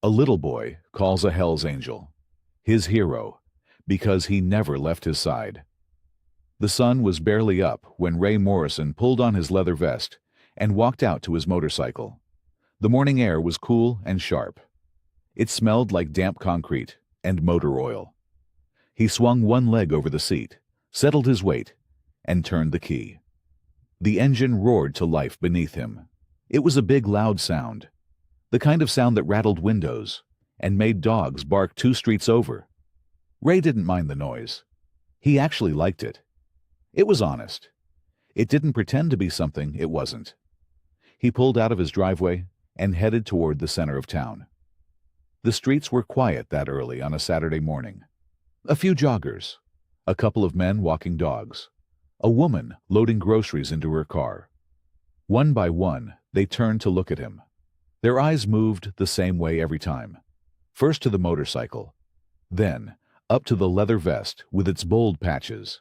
A little boy calls a Hell's Angel his hero because he never left his side. The sun was barely up when Ray Morrison pulled on his leather vest and walked out to his motorcycle. The morning air was cool and sharp. It smelled like damp concrete and motor oil. He swung one leg over the seat, settled his weight, and turned the key. The engine roared to life beneath him. It was a big, loud sound, the kind of sound that rattled windows and made dogs bark 2 streets over. Ray didn't mind the noise. He actually liked it. It was honest. It didn't pretend to be something it wasn't. He pulled out of his driveway and headed toward the center of town. The streets were quiet that early on a Saturday morning. A few joggers, a couple of men walking dogs, a woman loading groceries into her car. One by one, they turned to look at him. Their eyes moved the same way every time. First to the motorcycle, then up to the leather vest with its bold patches,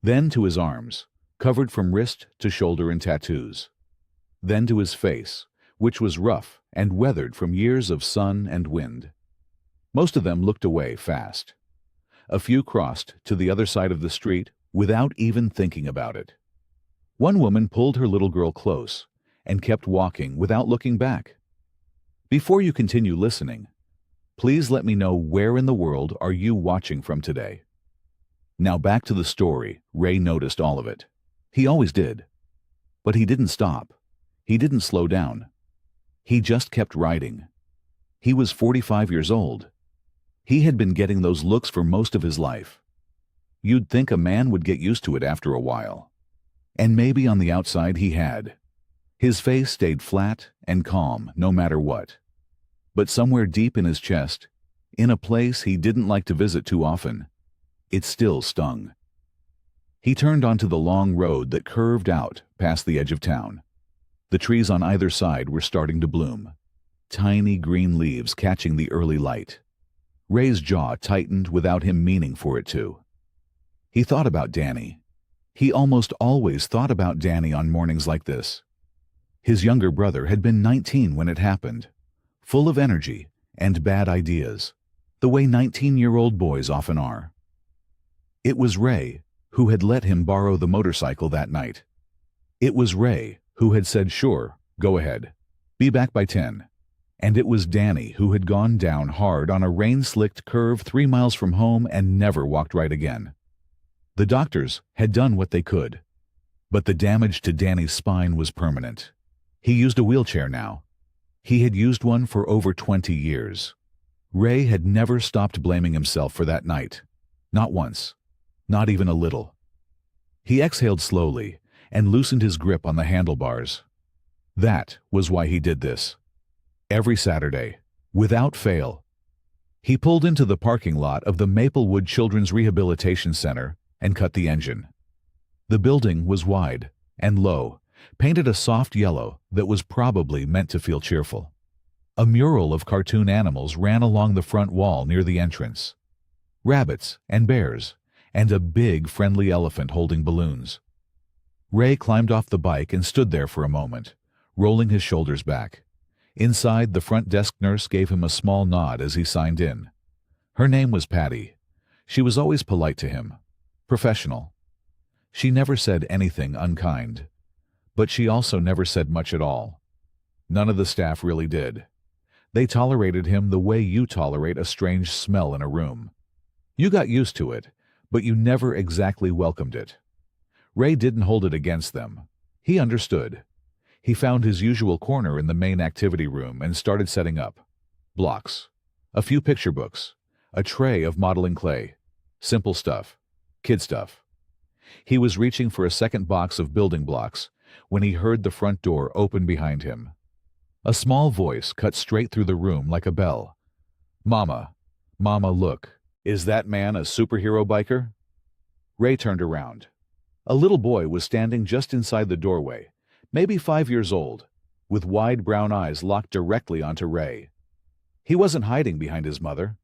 then to his arms, covered from wrist to shoulder in tattoos, then to his face, which was rough and weathered from years of sun and wind. Most of them looked away fast. A few crossed to the other side of the street without even thinking about it. One woman pulled her little girl close and kept walking without looking back. Before you continue listening, please let me know where in the world are you watching from today. Now back to the story. Ray noticed all of it. He always did. But he didn't stop. He didn't slow down. He just kept riding. He was 45 years old. He had been getting those looks for most of his life. You'd think a man would get used to it after a while. And maybe on the outside he had. His face stayed flat and calm no matter what. But somewhere deep in his chest, in a place he didn't like to visit too often, it still stung. He turned onto the long road that curved out past the edge of town. The trees on either side were starting to bloom, tiny green leaves catching the early light. Ray's jaw tightened without him meaning for it to. He thought about Danny. He almost always thought about Danny on mornings like this. His younger brother had been 19 when it happened, full of energy and bad ideas, the way 19-year-old boys often are. It was Ray who had let him borrow the motorcycle that night. It was Ray who had said, "Sure, go ahead. Be back by 10. And it was Danny who had gone down hard on a rain-slicked curve 3 miles from home and never walked right again. The doctors had done what they could, but the damage to Danny's spine was permanent. He used a wheelchair now. He had used one for over 20 years. Ray had never stopped blaming himself for that night. Not once. Not even a little. He exhaled slowly and loosened his grip on the handlebars. That was why he did this. Every Saturday, without fail. He pulled into the parking lot of the Maplewood Children's Rehabilitation Center and cut the engine. The building was wide and low, painted a soft yellow that was probably meant to feel cheerful. A mural of cartoon animals ran along the front wall near the entrance. Rabbits and bears, and a big friendly elephant holding balloons. Ray climbed off the bike and stood there for a moment, rolling his shoulders back. Inside, the front desk nurse gave him a small nod as he signed in. Her name was Patty. She was always polite to him, professional. She never said anything unkind, but she also never said much at all. None of the staff really did. They tolerated him the way you tolerate a strange smell in a room. You got used to it, but you never exactly welcomed it. Ray didn't hold it against them. He understood. He found his usual corner in the main activity room and started setting up. Blocks, a few picture books, a tray of modeling clay. Simple stuff. Kid stuff. He was reaching for a second box of building blocks when he heard the front door open behind him. A small voice cut straight through the room like a bell. "Mama, Mama, look. Is that man a superhero biker?" Ray turned around. A little boy was standing just inside the doorway, maybe 5 years old, with wide brown eyes locked directly onto Ray. He wasn't hiding behind his mother.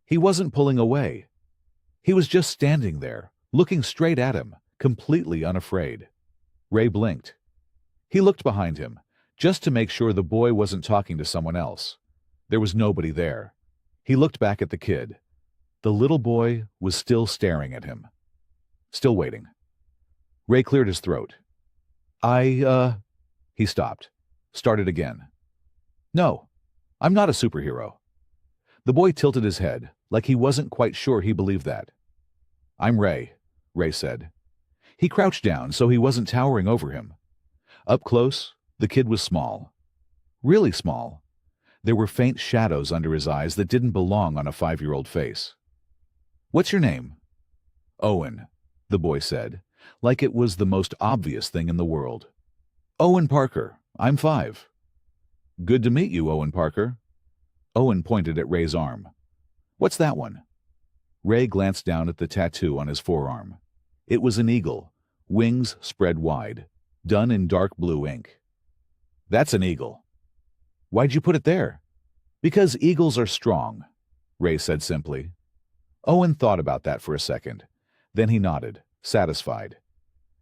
He wasn't pulling away. He was just standing there, looking straight at him, completely unafraid. Ray blinked. He looked behind him, just to make sure the boy wasn't talking to someone else. There was nobody there. He looked back at the kid. The little boy was still staring at him. Still waiting. Ray cleared his throat. He stopped. Started again. No, I'm not a superhero. The boy tilted his head, like he wasn't quite sure he believed that. I'm Ray, Ray said. He crouched down so he wasn't towering over him. Up close, the kid was small. Really small. There were faint shadows under his eyes that didn't belong on a 5-year-old face. What's your name? Owen, the boy said, like it was the most obvious thing in the world. Owen Parker, I'm 5. Good to meet you, Owen Parker. Owen pointed at Ray's arm. What's that one? Ray glanced down at the tattoo on his forearm. It was an eagle, wings spread wide, done in dark blue ink. That's an eagle. Why'd you put it there? Because eagles are strong, Ray said simply. Owen thought about that for a second. Then he nodded, satisfied.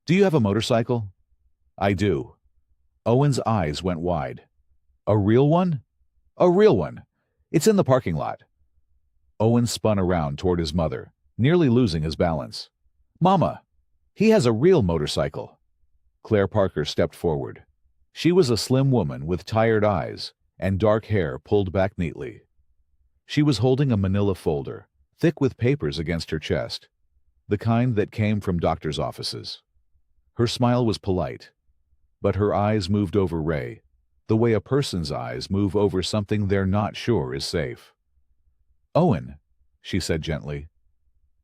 Do you have a motorcycle? I do. Owen's eyes went wide. A real one? A real one. It's in the parking lot. Owen spun around toward his mother, nearly losing his balance. Mama, he has a real motorcycle. Claire Parker stepped forward. She was a slim woman with tired eyes and dark hair pulled back neatly. She was holding a manila folder, thick with papers against her chest, the kind that came from doctors' offices. Her smile was polite, but her eyes moved over Ray, the way a person's eyes move over something they're not sure is safe. Owen, she said gently,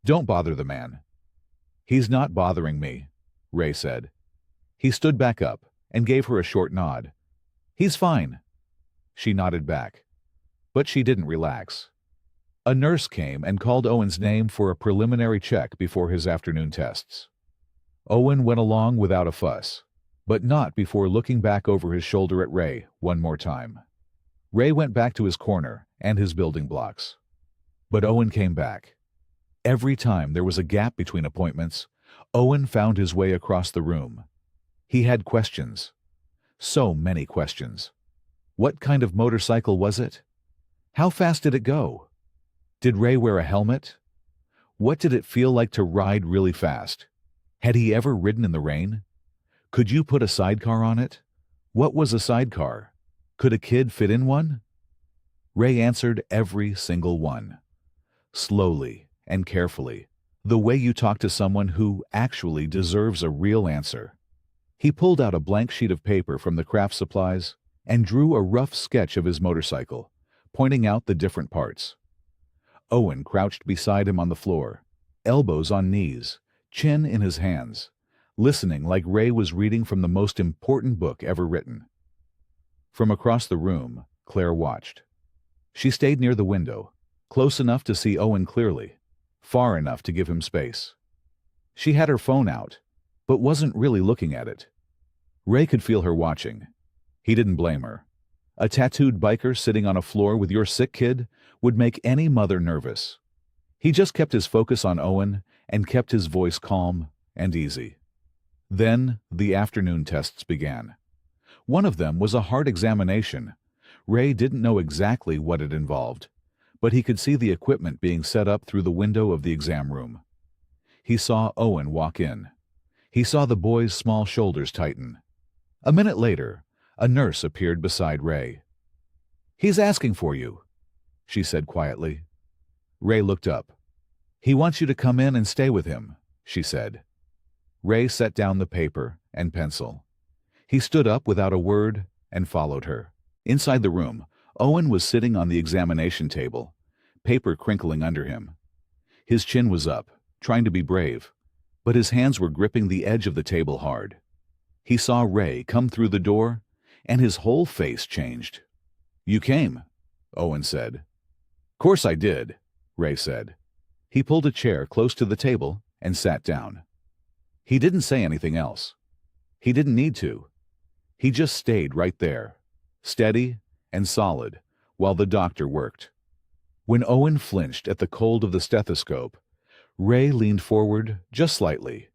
don't bother the man. He's not bothering me, Ray said. He stood back up and gave her a short nod. He's fine. She nodded back, but she didn't relax. A nurse came and called Owen's name for a preliminary check before his afternoon tests. Owen went along without a fuss, but not before looking back over his shoulder at Ray one more time. Ray went back to his corner and his building blocks. But Owen came back. Every time there was a gap between appointments, Owen found his way across the room. He had questions. So many questions. What kind of motorcycle was it? How fast did it go? Did Ray wear a helmet? What did it feel like to ride really fast? Had he ever ridden in the rain? Could you put a sidecar on it? What was a sidecar? Could a kid fit in one? Ray answered every single one. Slowly and carefully, the way you talk to someone who actually deserves a real answer. He pulled out a blank sheet of paper from the craft supplies and drew a rough sketch of his motorcycle, pointing out the different parts. Owen crouched beside him on the floor, elbows on knees, chin in his hands, listening like Ray was reading from the most important book ever written. From across the room, Claire watched. She stayed near the window, close enough to see Owen clearly, far enough to give him space. She had her phone out, but wasn't really looking at it. Ray could feel her watching. He didn't blame her. A tattooed biker sitting on a floor with your sick kid would make any mother nervous. He just kept his focus on Owen and kept his voice calm and easy. Then the afternoon tests began. One of them was a heart examination. Ray didn't know exactly what it involved, but he could see the equipment being set up through the window of the exam room. He saw Owen walk in. He saw the boy's small shoulders tighten. A minute later, a nurse appeared beside Ray. "He's asking for you," she said quietly. Ray looked up. "He wants you to come in and stay with him," she said. Ray set down the paper and pencil. He stood up without a word and followed her. Inside the room, Owen was sitting on the examination table, paper crinkling under him. His chin was up, trying to be brave, but his hands were gripping the edge of the table hard. He saw Ray come through the door, and his whole face changed. "You came," Owen said. "Course I did," Ray said. He pulled a chair close to the table and sat down. He didn't say anything else. He didn't need to. He just stayed right there, steady and solid, while the doctor worked. When Owen flinched at the cold of the stethoscope, Ray leaned forward just slightly.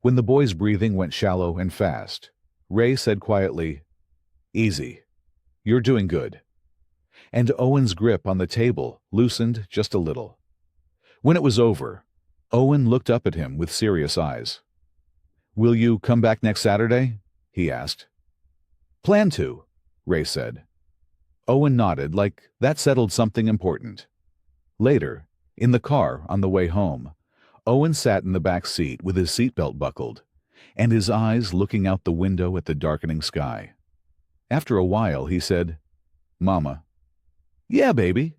When the boy's breathing went shallow and fast, Ray said quietly, "Easy. You're doing good." and Owen's grip on the table loosened just a little. When it was over, Owen looked up at him with serious eyes. "Will you come back next Saturday?" he asked. "Plan to," Ray said. Owen nodded like that settled something important. Later, in the car on the way home, Owen sat in the back seat with his seatbelt buckled, and his eyes looking out the window at the darkening sky. After a while, he said, "Mama." "Yeah, baby."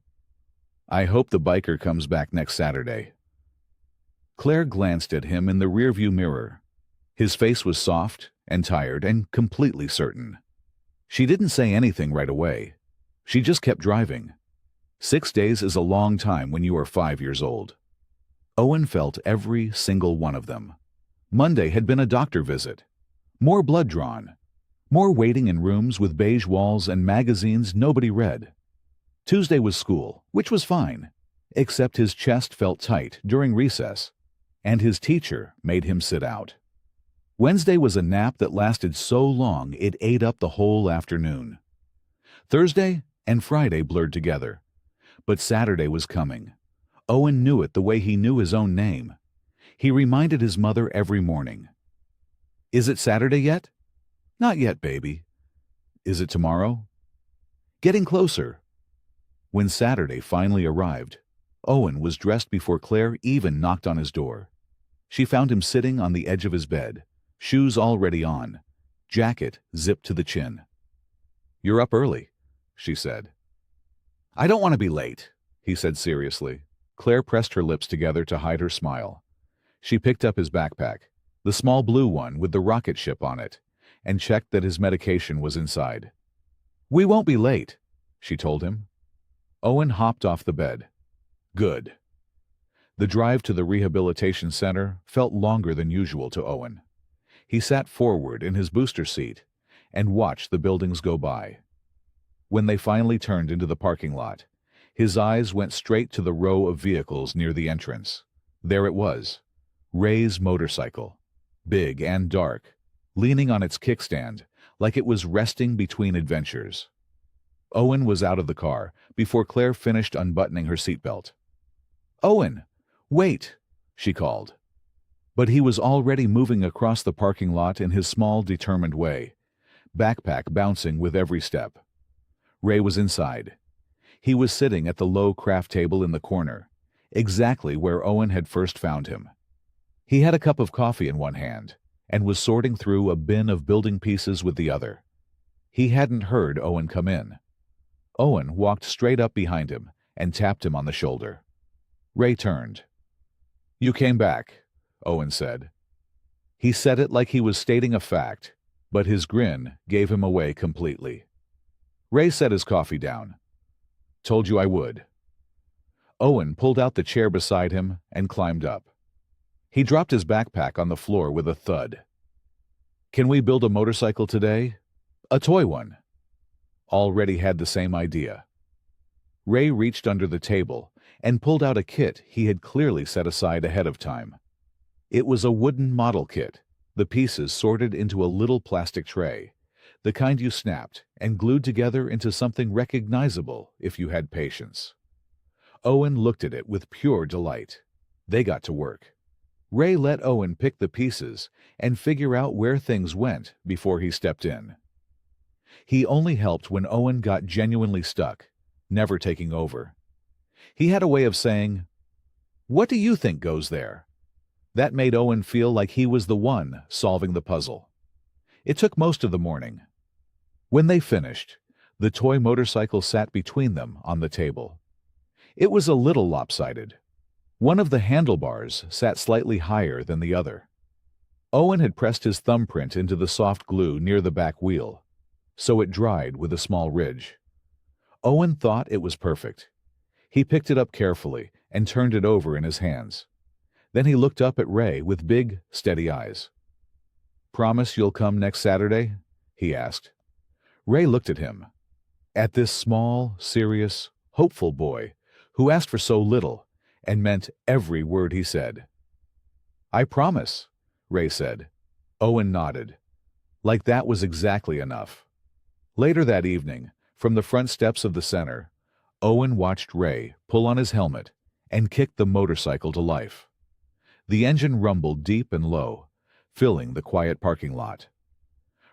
"I hope the biker comes back next Saturday." Claire glanced at him in the rearview mirror. His face was soft and tired and completely certain. She didn't say anything right away. She just kept driving. 6 days is a long time when you are 5 years old. Owen felt every single one of them. Monday had been a doctor visit. More blood drawn. More waiting in rooms with beige walls and magazines nobody read. Tuesday was school, which was fine, except his chest felt tight during recess, and his teacher made him sit out. Wednesday was a nap that lasted so long it ate up the whole afternoon. Thursday and Friday blurred together, but Saturday was coming. Owen knew it the way he knew his own name. He reminded his mother every morning. "Is it Saturday yet?" "Not yet, baby." "Is it tomorrow?" "Getting closer." When Saturday finally arrived, Owen was dressed before Claire even knocked on his door. She found him sitting on the edge of his bed, shoes already on, jacket zipped to the chin. "You're up early," she said. "I don't want to be late," he said seriously. Claire pressed her lips together to hide her smile. She picked up his backpack, the small blue one with the rocket ship on it, and checked that his medication was inside. "We won't be late," she told him. Owen hopped off the bed. Good. The drive to the rehabilitation center felt longer than usual to Owen. He sat forward in his booster seat and watched the buildings go by. When they finally turned into the parking lot, his eyes went straight to the row of vehicles near the entrance. There it was, Ray's motorcycle, big and dark, leaning on its kickstand like it was resting between adventures. Owen was out of the car before Claire finished unbuttoning her seatbelt. "Owen, wait," she called. But he was already moving across the parking lot in his small, determined way, backpack bouncing with every step. Ray was inside. He was sitting at the low craft table in the corner, exactly where Owen had first found him. He had a cup of coffee in one hand and was sorting through a bin of building pieces with the other. He hadn't heard Owen come in. Owen walked straight up behind him and tapped him on the shoulder. Ray turned. "You came back," Owen said. He said it like he was stating a fact, but his grin gave him away completely. Ray set his coffee down. "Told you I would." Owen pulled out the chair beside him and climbed up. He dropped his backpack on the floor with a thud. "Can we build a motorcycle today? A toy one." Already had the same idea. Ray reached under the table and pulled out a kit he had clearly set aside ahead of time. It was a wooden model kit, the pieces sorted into a little plastic tray, the kind you snapped and glued together into something recognizable if you had patience. Owen looked at it with pure delight. They got to work. Ray let Owen pick the pieces and figure out where things went before he stepped in. He only helped when Owen got genuinely stuck, never taking over. He had a way of saying, "What do you think goes there?" That made Owen feel like he was the one solving the puzzle. It took most of the morning. When they finished, the toy motorcycle sat between them on the table. It was a little lopsided. One of the handlebars sat slightly higher than the other. Owen had pressed his thumbprint into the soft glue near the back wheel, so it dried with a small ridge. Owen thought it was perfect. He picked it up carefully and turned it over in his hands. Then he looked up at Ray with big, steady eyes. "Promise you'll come next Saturday?" he asked. Ray looked at him, at this small, serious, hopeful boy who asked for so little and meant every word he said. "I promise," Ray said. Owen nodded. Like that was exactly enough. Later that evening, from the front steps of the center, Owen watched Ray pull on his helmet and kick the motorcycle to life. The engine rumbled deep and low, filling the quiet parking lot.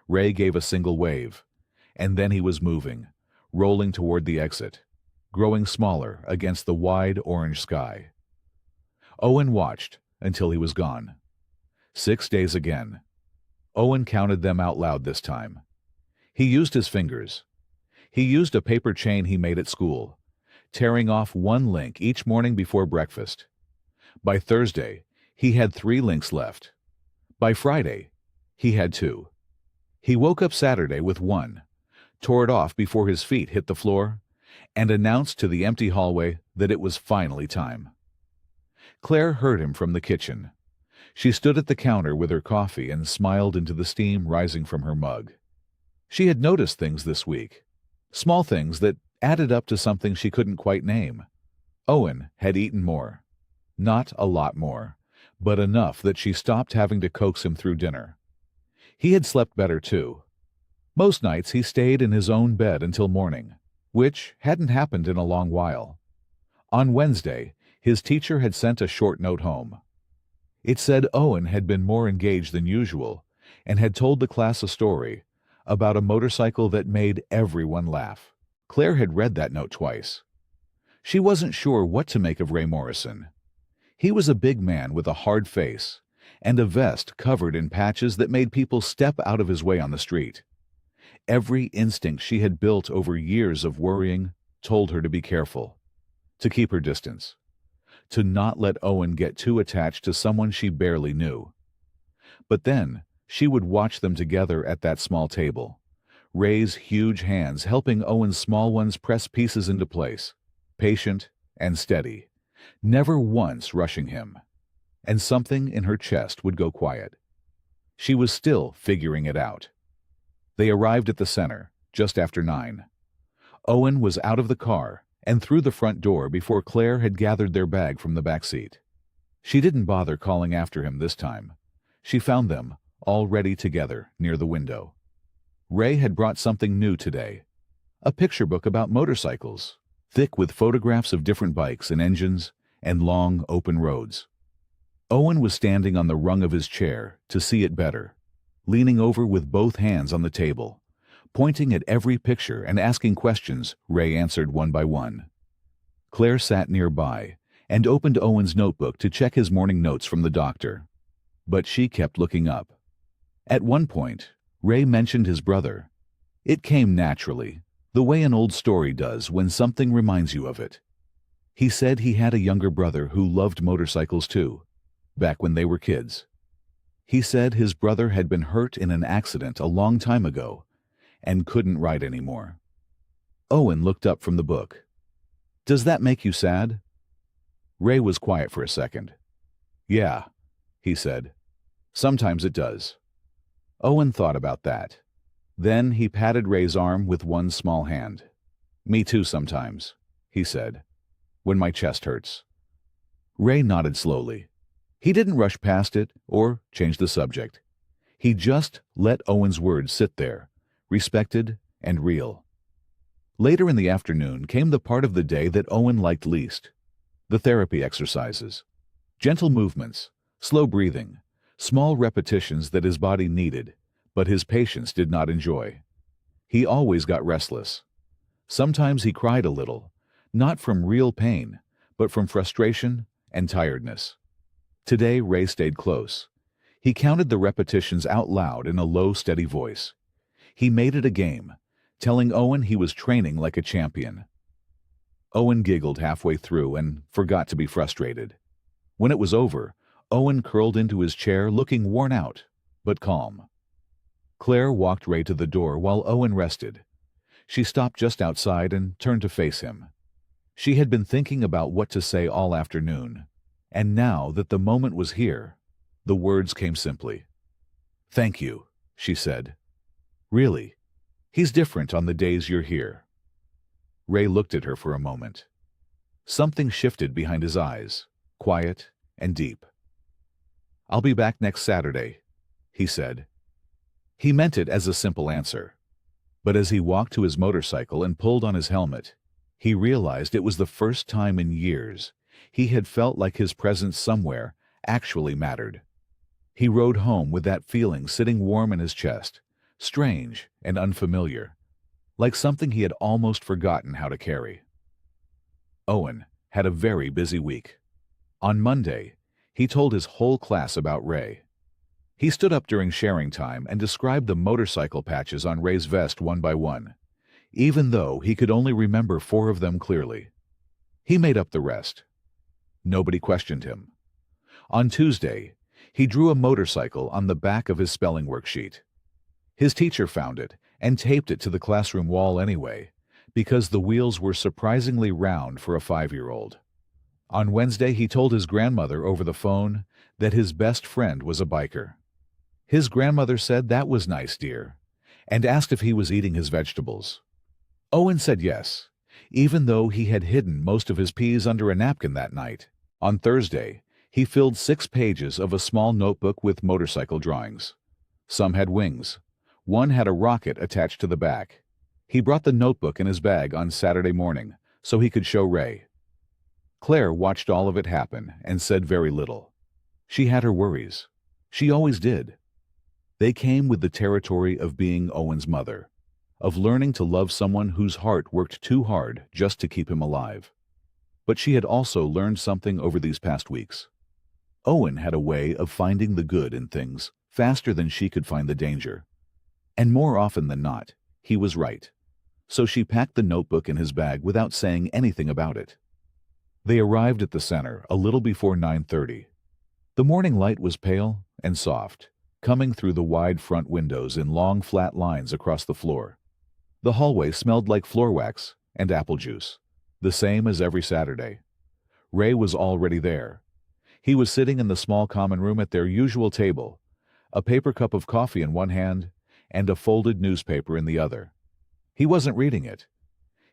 Ray gave a single wave, and then he was moving, rolling toward the exit, growing smaller against the wide orange sky. Owen watched until he was gone. 6 days again. Owen counted them out loud this time. He used his fingers. He used a paper chain he made at school, tearing off one link each morning before breakfast. By Thursday, he had 3 links left. By Friday, he had 2. He woke up Saturday with 1, tore it off before his feet hit the floor, and announced to the empty hallway that it was finally time. Claire heard him from the kitchen. She stood at the counter with her coffee and smiled into the steam rising from her mug. She had noticed things this week, small things that added up to something she couldn't quite name. Owen had eaten more. Not a lot more, but enough that she stopped having to coax him through dinner. He had slept better, too. Most nights he stayed in his own bed until morning, which hadn't happened in a long while. On Wednesday, his teacher had sent a short note home. It said Owen had been more engaged than usual and had told the class a story about a motorcycle that made everyone laugh. Claire had read that note twice. She wasn't sure what to make of Ray Morrison. He was a big man with a hard face and a vest covered in patches that made people step out of his way on the street. Every instinct she had built over years of worrying told her to be careful, to keep her distance, to not let Owen get too attached to someone she barely knew. But then she would watch them together at that small table, Ray's huge hands helping Owen's small ones press pieces into place, patient and steady, never once rushing him. And something in her chest would go quiet. She was still figuring it out. They arrived at the center just after 9. Owen was out of the car and through the front door before Claire had gathered their bag from the back seat. She didn't bother calling after him this time. She found them all ready together near the window. Ray had brought something new today, a picture book about motorcycles, thick with photographs of different bikes and engines and long open roads. Owen was standing on the rung of his chair to see it better, leaning over with both hands on the table, pointing at every picture and asking questions Ray answered one by one. Claire sat nearby and opened Owen's notebook to check his morning notes from the doctor. But she kept looking up. At one point, Ray mentioned his brother. It came naturally, the way an old story does when something reminds you of it. He said he had a younger brother who loved motorcycles too, back when they were kids. He said his brother had been hurt in an accident a long time ago and couldn't ride anymore. Owen looked up from the book. "Does that make you sad?" Ray was quiet for a second. "Yeah," he said. "Sometimes it does." Owen thought about that. Then he patted Ray's arm with one small hand. "Me too sometimes," he said, "when my chest hurts." Ray nodded slowly. He didn't rush past it or change the subject. He just let Owen's words sit there, respected and real. Later in the afternoon came the part of the day that Owen liked least, the therapy exercises. Gentle movements, slow breathing, small repetitions that his body needed, but his patients did not enjoy. He always got restless. Sometimes he cried a little, not from real pain, but from frustration and tiredness. Today Ray stayed close. He counted the repetitions out loud in a low, steady voice. He made it a game, telling Owen he was training like a champion. Owen giggled halfway through and forgot to be frustrated. When it was over, Owen curled into his chair looking worn out, but calm. Claire walked Ray to the door while Owen rested. She stopped just outside and turned to face him. She had been thinking about what to say all afternoon, and now that the moment was here, the words came simply. "Thank you," she said. "Really, he's different on the days you're here." Ray looked at her for a moment. Something shifted behind his eyes, quiet and deep. "I'll be back next Saturday," he said. He meant it as a simple answer. But as he walked to his motorcycle and pulled on his helmet, He realized it was the first time in years he had felt like his presence somewhere actually mattered. He rode home with that feeling sitting warm in his chest, strange and unfamiliar, like something he had almost forgotten how to carry. Owen had a very busy week. On Monday, he told his whole class about Ray. He stood up during sharing time and described the motorcycle patches on Ray's vest one by one, even though he could only remember 4 of them clearly. He made up the rest. Nobody questioned him. On Tuesday, he drew a motorcycle on the back of his spelling worksheet. His teacher found it and taped it to the classroom wall anyway, because the wheels were surprisingly round for a 5-year-old. On Wednesday, he told his grandmother over the phone that his best friend was a biker. His grandmother said that was nice, dear, and asked if he was eating his vegetables. Owen said yes, even though he had hidden most of his peas under a napkin that night. On Thursday, he filled 6 pages of a small notebook with motorcycle drawings. Some had wings. One had a rocket attached to the back. He brought the notebook in his bag on Saturday morning so he could show Ray. Claire watched all of it happen and said very little. She had her worries. She always did. They came with the territory of being Owen's mother, of learning to love someone whose heart worked too hard just to keep him alive. But she had also learned something over these past weeks. Owen had a way of finding the good in things faster than she could find the danger. And more often than not, he was right. So she packed the notebook in his bag without saying anything about it. They arrived at the center a little before 9:30. The morning light was pale and soft, coming through the wide front windows in long flat lines across the floor. The hallway smelled like floor wax and apple juice, the same as every Saturday. Ray was already there. He was sitting in the small common room at their usual table, a paper cup of coffee in one hand and a folded newspaper in the other. He wasn't reading it.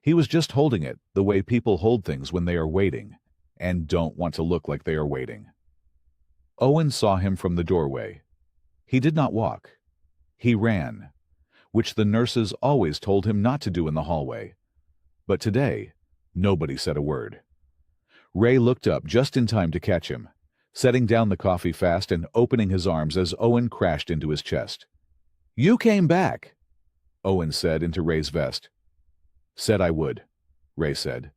He was just holding it the way people hold things when they are waiting and don't want to look like they are waiting. Owen saw him from the doorway. He did not walk. He ran, which the nurses always told him not to do in the hallway. But today, nobody said a word. Ray looked up just in time to catch him, setting down the coffee fast and opening his arms as Owen crashed into his chest. "You came back," Owen said into Ray's vest. "Said I would," Ray said.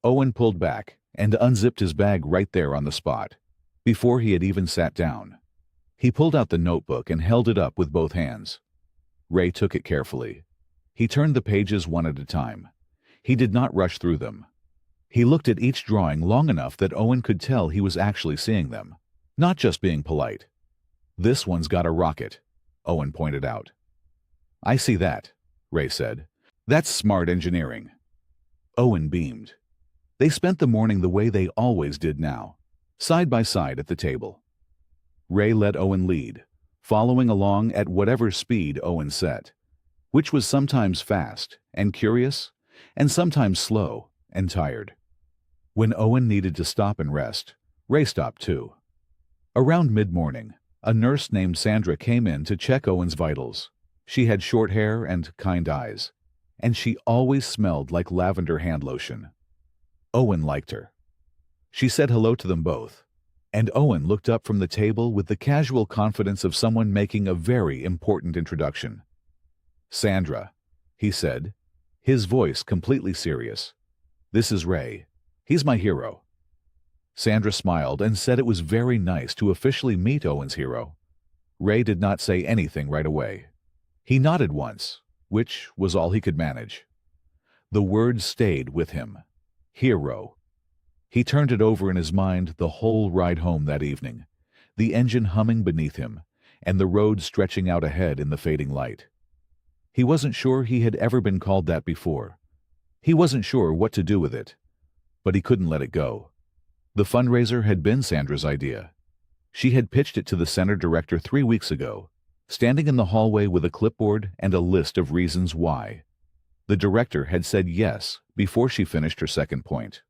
Owen pulled back and unzipped his bag right there on the spot, before he had even sat down. He pulled out the notebook and held it up with both hands. Ray took it carefully. He turned the pages one at a time. He did not rush through them. He looked at each drawing long enough that Owen could tell he was actually seeing them, not just being polite. "This one's got a rocket," Owen pointed out. "I see that," Ray said. "That's smart engineering." Owen beamed. They spent the morning the way they always did now, side by side at the table. Ray let Owen lead, following along at whatever speed Owen set, which was sometimes fast and curious, and sometimes slow and tired. When Owen needed to stop and rest, Ray stopped too. Around mid-morning, a nurse named Sandra came in to check Owen's vitals. She had short hair and kind eyes, and she always smelled like lavender hand lotion. Owen liked her. She said hello to them both, and Owen looked up from the table with the casual confidence of someone making a very important introduction. "Sandra," he said, his voice completely serious. "This is Ray. He's my hero." Sandra smiled and said it was very nice to officially meet Owen's hero. Ray did not say anything right away. He nodded once, which was all he could manage. The word stayed with him. Hero. He turned it over in his mind the whole ride home that evening, the engine humming beneath him, and the road stretching out ahead in the fading light. He wasn't sure he had ever been called that before. He wasn't sure what to do with it, but he couldn't let it go. The fundraiser had been Sandra's idea. She had pitched it to the center director 3 weeks ago, standing in the hallway with a clipboard and a list of reasons why. The director had said yes before she finished her second point.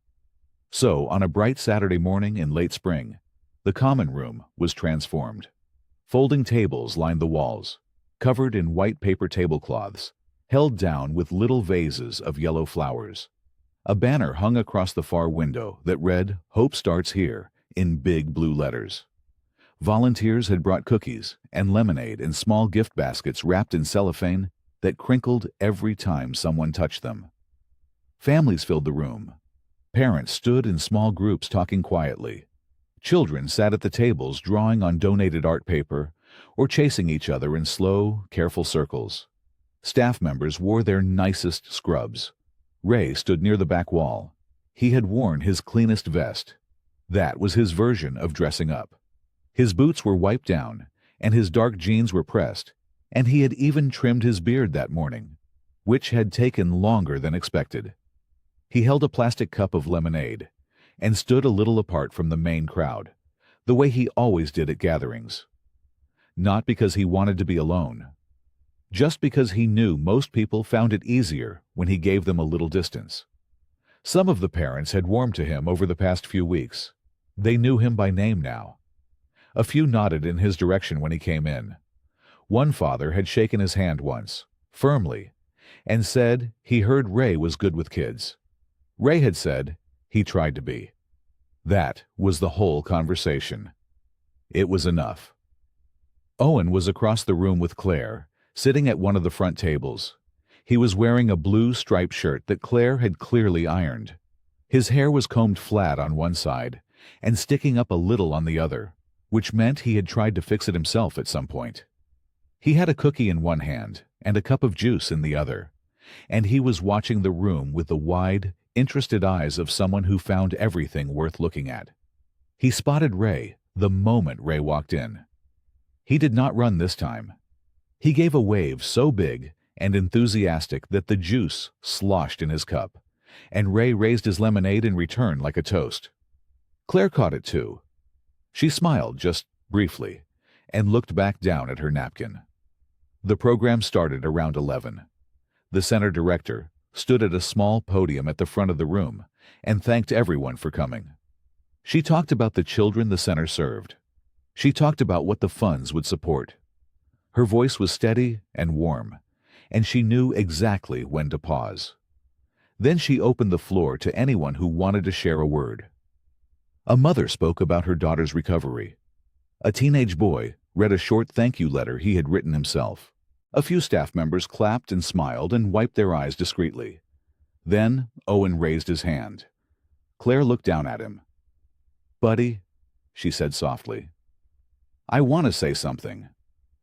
So, on a bright Saturday morning in late spring, the common room was transformed. Folding tables lined the walls, covered in white paper tablecloths, held down with little vases of yellow flowers. A banner hung across the far window that read, "Hope starts here," in big blue letters. Volunteers had brought cookies and lemonade in small gift baskets wrapped in cellophane that crinkled every time someone touched them. Families filled the room. Parents stood in small groups talking quietly. Children sat at the tables drawing on donated art paper or chasing each other in slow, careful circles. Staff members wore their nicest scrubs. Ray stood near the back wall. He had worn his cleanest vest. That was his version of dressing up. His boots were wiped down, and his dark jeans were pressed, and he had even trimmed his beard that morning, which had taken longer than expected. He held a plastic cup of lemonade and stood a little apart from the main crowd, the way he always did at gatherings. Not because he wanted to be alone, just because he knew most people found it easier when he gave them a little distance. Some of the parents had warmed to him over the past few weeks. They knew him by name now. A few nodded in his direction when he came in. One father had shaken his hand once, firmly, and said he heard Ray was good with kids. Ray had said he tried to be. That was the whole conversation. It was enough. Owen was across the room with Claire, sitting at one of the front tables. He was wearing a blue striped shirt that Claire had clearly ironed. His hair was combed flat on one side and sticking up a little on the other, which meant he had tried to fix it himself at some point. He had a cookie in one hand and a cup of juice in the other, and he was watching the room with the wide, interested eyes of someone who found everything worth looking at. He spotted Ray the moment Ray walked in. He did not run this time. He gave a wave so big and enthusiastic that the juice sloshed in his cup, and Ray raised his lemonade in return like a toast. Claire caught it too. She smiled just briefly and looked back down at her napkin. The program started around 11. The center director stood at a small podium at the front of the room and thanked everyone for coming. She talked about the children the center served. She talked about what the funds would support. Her voice was steady and warm, and she knew exactly when to pause. Then she opened the floor to anyone who wanted to share a word. A mother spoke about her daughter's recovery. A teenage boy read a short thank you letter he had written himself. A few staff members clapped and smiled and wiped their eyes discreetly. Then Owen raised his hand. Claire looked down at him. "Buddy," she said softly. "I want to say something,"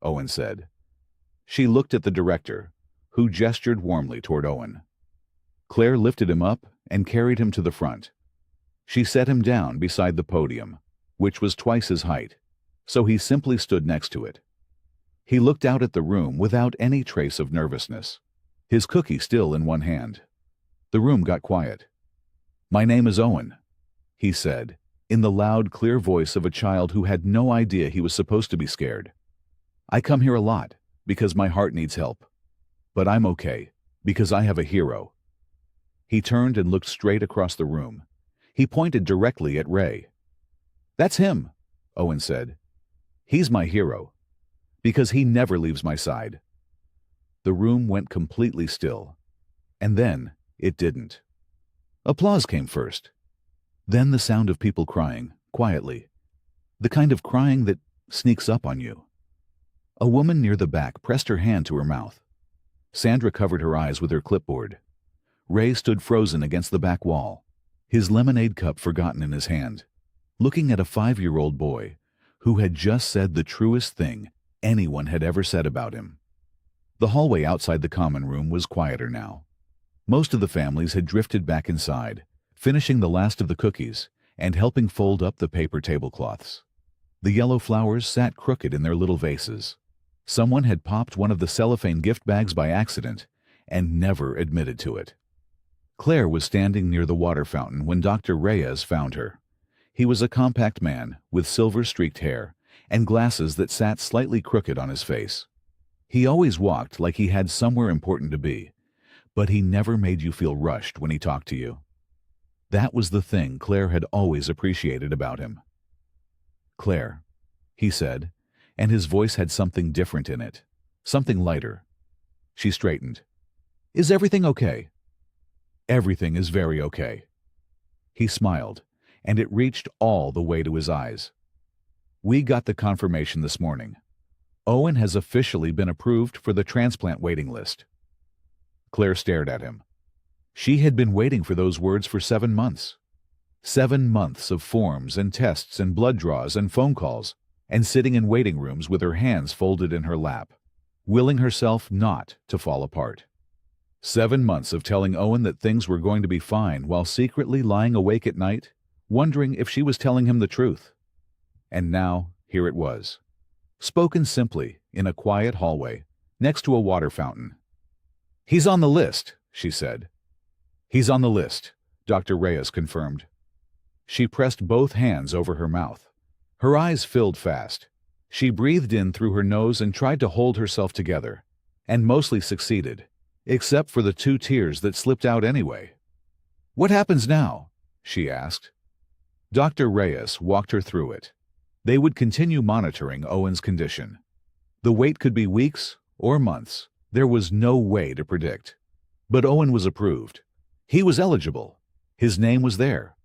Owen said. She looked at the director, who gestured warmly toward Owen. Claire lifted him up and carried him to the front. She set him down beside the podium, which was twice his height, so he simply stood next to it. He looked out at the room without any trace of nervousness, his cookie still in one hand. The room got quiet. "My name is Owen," he said, in the loud, clear voice of a child who had no idea he was supposed to be scared. "I come here a lot because my heart needs help. But I'm okay because I have a hero." He turned and looked straight across the room. He pointed directly at Ray. "That's him," Owen said. "He's my hero, because he never leaves my side." The room went completely still, and then it didn't. Applause came first. Then the sound of people crying, quietly. The kind of crying that sneaks up on you. A woman near the back pressed her hand to her mouth. Sandra covered her eyes with her clipboard. Ray stood frozen against the back wall, his lemonade cup forgotten in his hand, looking at a 5-year-old boy who had just said the truest thing anyone had ever said about him. The hallway outside the common room was quieter now. Most of the families had drifted back inside, finishing the last of the cookies and helping fold up the paper tablecloths. The yellow flowers sat crooked in their little vases. Someone had popped one of the cellophane gift bags by accident and never admitted to it. Claire was standing near the water fountain when Dr. Reyes found her. He was a compact man with silver-streaked hair and glasses that sat slightly crooked on his face. He always walked like he had somewhere important to be, but he never made you feel rushed when he talked to you. That was the thing Claire had always appreciated about him. "Claire," he said, and his voice had something different in it, something lighter. She straightened. "Is everything okay?" Everything is very okay." He smiled, and it reached all the way to his eyes. "We got the confirmation this morning. Owen has officially been approved for the transplant waiting list." Claire stared at him. She had been waiting for those words for 7 months. 7 months of forms and tests and blood draws and phone calls, and sitting in waiting rooms with her hands folded in her lap, willing herself not to fall apart. 7 months of telling Owen that things were going to be fine while secretly lying awake at night, wondering if she was telling him the truth. And now, here it was. Spoken simply, in a quiet hallway, next to a water fountain. "He's on the list," she said. "He's on the list," Dr. Reyes confirmed. She pressed both hands over her mouth. Her eyes filled fast. She breathed in through her nose and tried to hold herself together, and mostly succeeded, except for the 2 tears that slipped out anyway. "What happens now?" she asked. Dr. Reyes walked her through it. They would continue monitoring Owen's condition. The wait could be weeks or months. There was no way to predict. But Owen was approved. He was eligible. His name was there.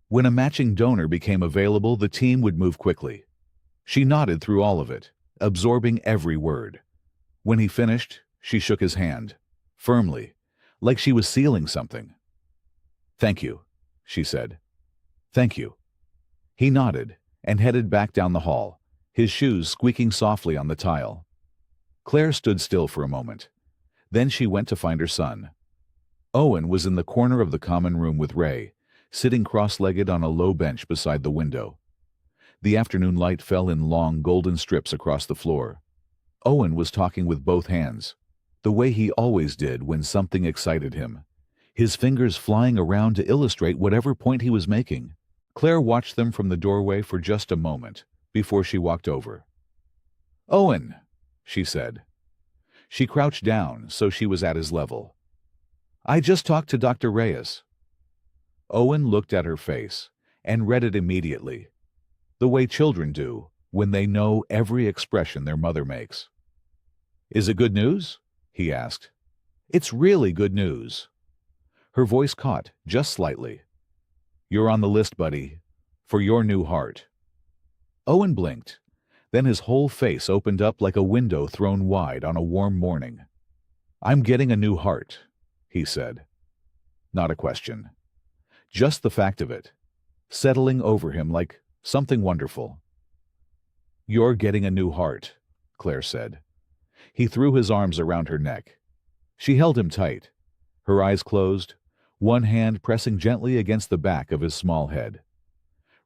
When a matching donor became available, the team would move quickly. She nodded through all of it, absorbing every word. When he finished, she shook his hand, firmly, like she was sealing something. "Thank you," she said. "Thank you." He nodded and headed back down the hall, his shoes squeaking softly on the tile. Claire stood still for a moment. Then she went to find her son. Owen was in the corner of the common room with Ray, sitting cross-legged on a low bench beside the window. The afternoon light fell in long golden strips across the floor. Owen was talking with both hands, the way he always did when something excited him, his fingers flying around to illustrate whatever point he was making. Claire watched them from the doorway for just a moment before she walked over. "Owen," she said. She crouched down so she was at his level. "I just talked to Dr. Reyes." Owen looked at her face and read it immediately, the way children do when they know every expression their mother makes. "Is it good news?" he asked. "It's really good news." Her voice caught, just slightly. "You're on the list, buddy, for your new heart." Owen blinked. Then his whole face opened up like a window thrown wide on a warm morning. "I'm getting a new heart," he said. Not a question. Just the fact of it, settling over him like something wonderful. "You're getting a new heart," Claire said. He threw his arms around her neck. She held him tight, her eyes closed, one hand pressing gently against the back of his small head.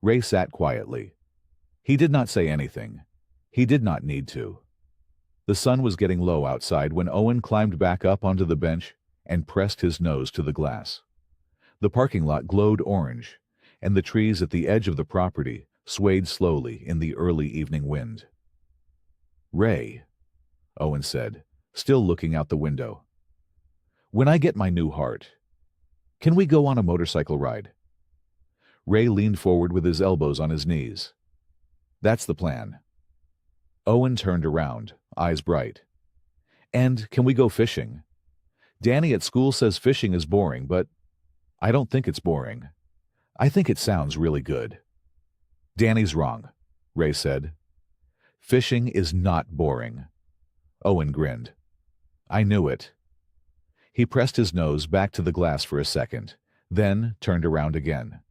Ray sat quietly. He did not say anything. He did not need to. The sun was getting low outside when Owen climbed back up onto the bench and pressed his nose to the glass. The parking lot glowed orange, and the trees at the edge of the property swayed slowly in the early evening wind. "Ray," Owen said, still looking out the window. "When I get my new heart, can we go on a motorcycle ride?" Ray leaned forward with his elbows on his knees. "That's the plan." Owen turned around, eyes bright. "And can we go fishing? Danny at school says fishing is boring, but I don't think it's boring. I think it sounds really good." "Danny's wrong," Ray said. "Fishing is not boring." Owen grinned. "I knew it." He pressed his nose back to the glass for a second, then turned around again.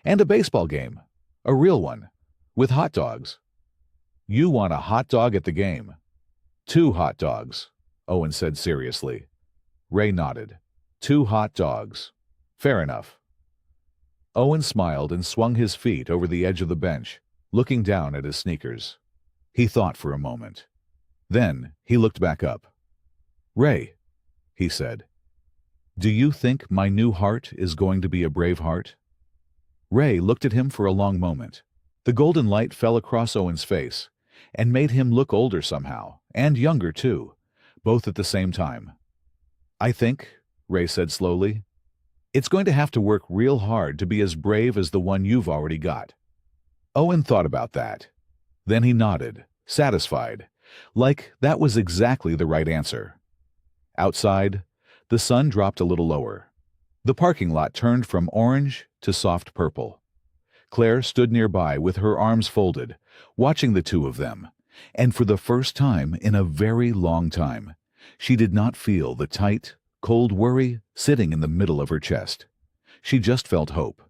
"And a baseball game. A real one. With hot dogs." "You want a hot dog at the game." "2 hot dogs," Owen said seriously. Ray nodded. 2 hot dogs. Fair enough. Owen smiled and swung his feet over the edge of the bench, looking down at his sneakers. He thought for a moment. Then he looked back up. "Ray," he said, "do you think my new heart is going to be a brave heart?" Ray looked at him for a long moment. The golden light fell across Owen's face and made him look older somehow, and younger too, both at the same time. "I think," Ray said slowly, "it's going to have to work real hard to be as brave as the one you've already got." Owen thought about that. Then he nodded, satisfied, like that was exactly the right answer. Outside, the sun dropped a little lower. The parking lot turned from orange to soft purple. Claire stood nearby with her arms folded, watching the two of them, and for the first time in a very long time, she did not feel the tight, cold worry sitting in the middle of her chest. She just felt hope.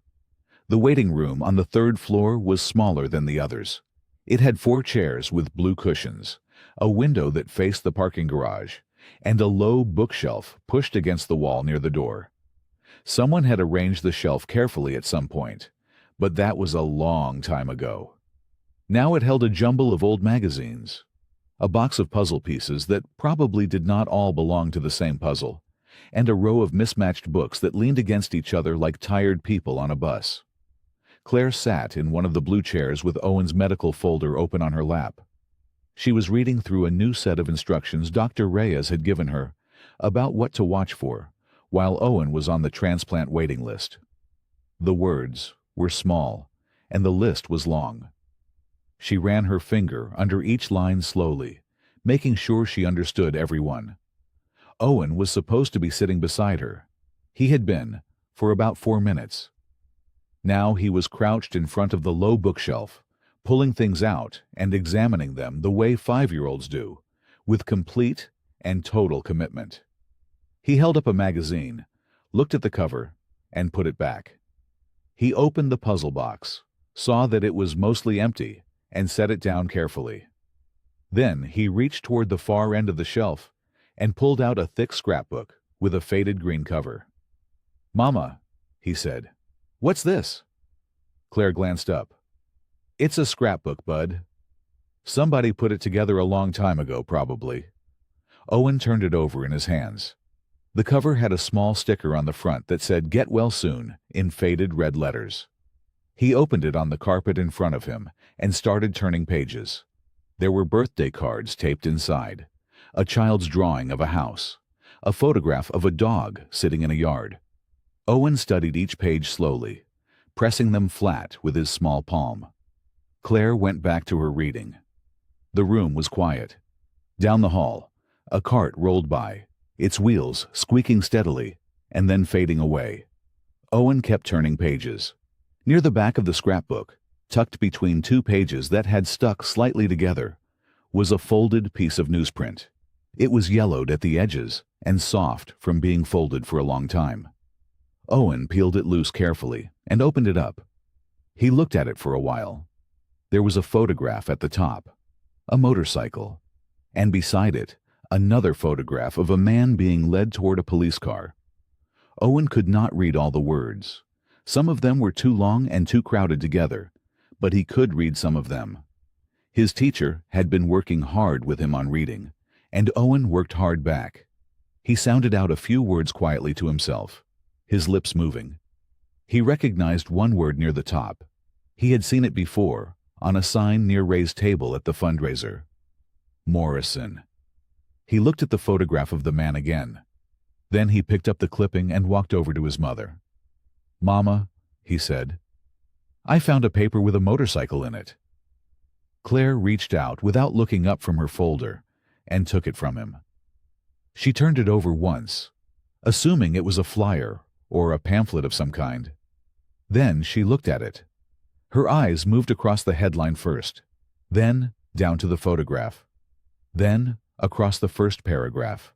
The waiting room on the third floor was smaller than the others. It had 4 chairs with blue cushions, a window that faced the parking garage, and a low bookshelf pushed against the wall near the door. Someone had arranged the shelf carefully at some point, but that was a long time ago. Now it held a jumble of old magazines, a box of puzzle pieces that probably did not all belong to the same puzzle, and a row of mismatched books that leaned against each other like tired people on a bus. Claire sat in one of the blue chairs with Owen's medical folder open on her lap. She was reading through a new set of instructions Dr. Reyes had given her about what to watch for, while Owen was on the transplant waiting list. The words were small, and the list was long. She ran her finger under each line slowly, making sure she understood every one. Owen was supposed to be sitting beside her. He had been, for about 4 minutes. Now he was crouched in front of the low bookshelf, pulling things out and examining them the way 5-year-olds do, with complete and total commitment. He held up a magazine, looked at the cover, and put it back. He opened the puzzle box, saw that it was mostly empty, and set it down carefully. Then he reached toward the far end of the shelf and pulled out a thick scrapbook with a faded green cover. "Mama," he said, "what's this?" Claire glanced up. "It's a scrapbook, Bud. Somebody put it together a long time ago, probably." Owen turned it over in his hands. The cover had a small sticker on the front that said "Get well soon" in faded red letters. He opened it on the carpet in front of him and started turning pages. There were birthday cards taped inside, a child's drawing of a house, a photograph of a dog sitting in a yard. Owen studied each page slowly, pressing them flat with his small palm. Claire went back to her reading. The room was quiet. Down the hall, a cart rolled by, its wheels squeaking steadily and then fading away. Owen kept turning pages. Near the back of the scrapbook, tucked between 2 pages that had stuck slightly together, was a folded piece of newsprint. It was yellowed at the edges and soft from being folded for a long time. Owen peeled it loose carefully and opened it up. He looked at it for a while. There was a photograph at the top, a motorcycle, and beside it, another photograph of a man being led toward a police car. Owen could not read all the words. Some of them were too long and too crowded together, but he could read some of them. His teacher had been working hard with him on reading, and Owen worked hard back. He sounded out a few words quietly to himself, his lips moving. He recognized one word near the top. He had seen it before, on a sign near Ray's table at the fundraiser. Morrison. He looked at the photograph of the man again. Then he picked up the clipping and walked over to his mother. "Mama," he said, "I found a paper with a motorcycle in it." Claire reached out without looking up from her folder and took it from him. She turned it over once, assuming it was a flyer or a pamphlet of some kind. Then she looked at it. Her eyes moved across the headline first, then down to the photograph, then across the first paragraph,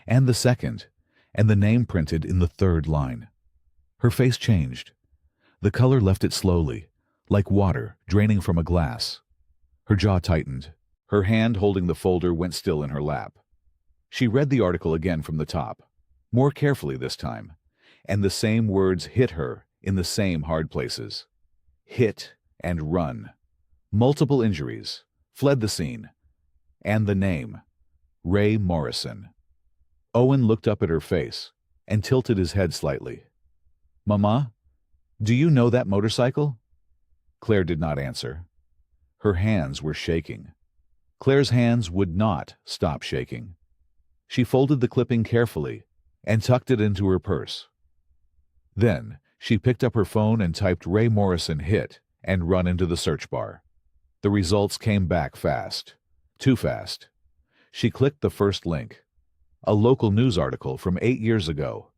and the second, and the name printed in the 3rd line. Her face changed. The color left it slowly, like water draining from a glass. Her jaw tightened. Her hand holding the folder went still in her lap. She read the article again from the top, more carefully this time, and the same words hit her in the same hard places. Hit and run. Multiple injuries. Fled the scene. And the name. Ray Morrison. Owen looked up at her face and tilted his head slightly. "Mama, do you know that motorcycle?" Claire did not answer. Her hands were shaking. Claire's hands would not stop shaking. She folded the clipping carefully and tucked it into her purse. Then she picked up her phone and typed "Ray Morrison hit" and run into the search bar. The results came back fast. Too fast. She clicked the first link. A local news article from 8 years ago.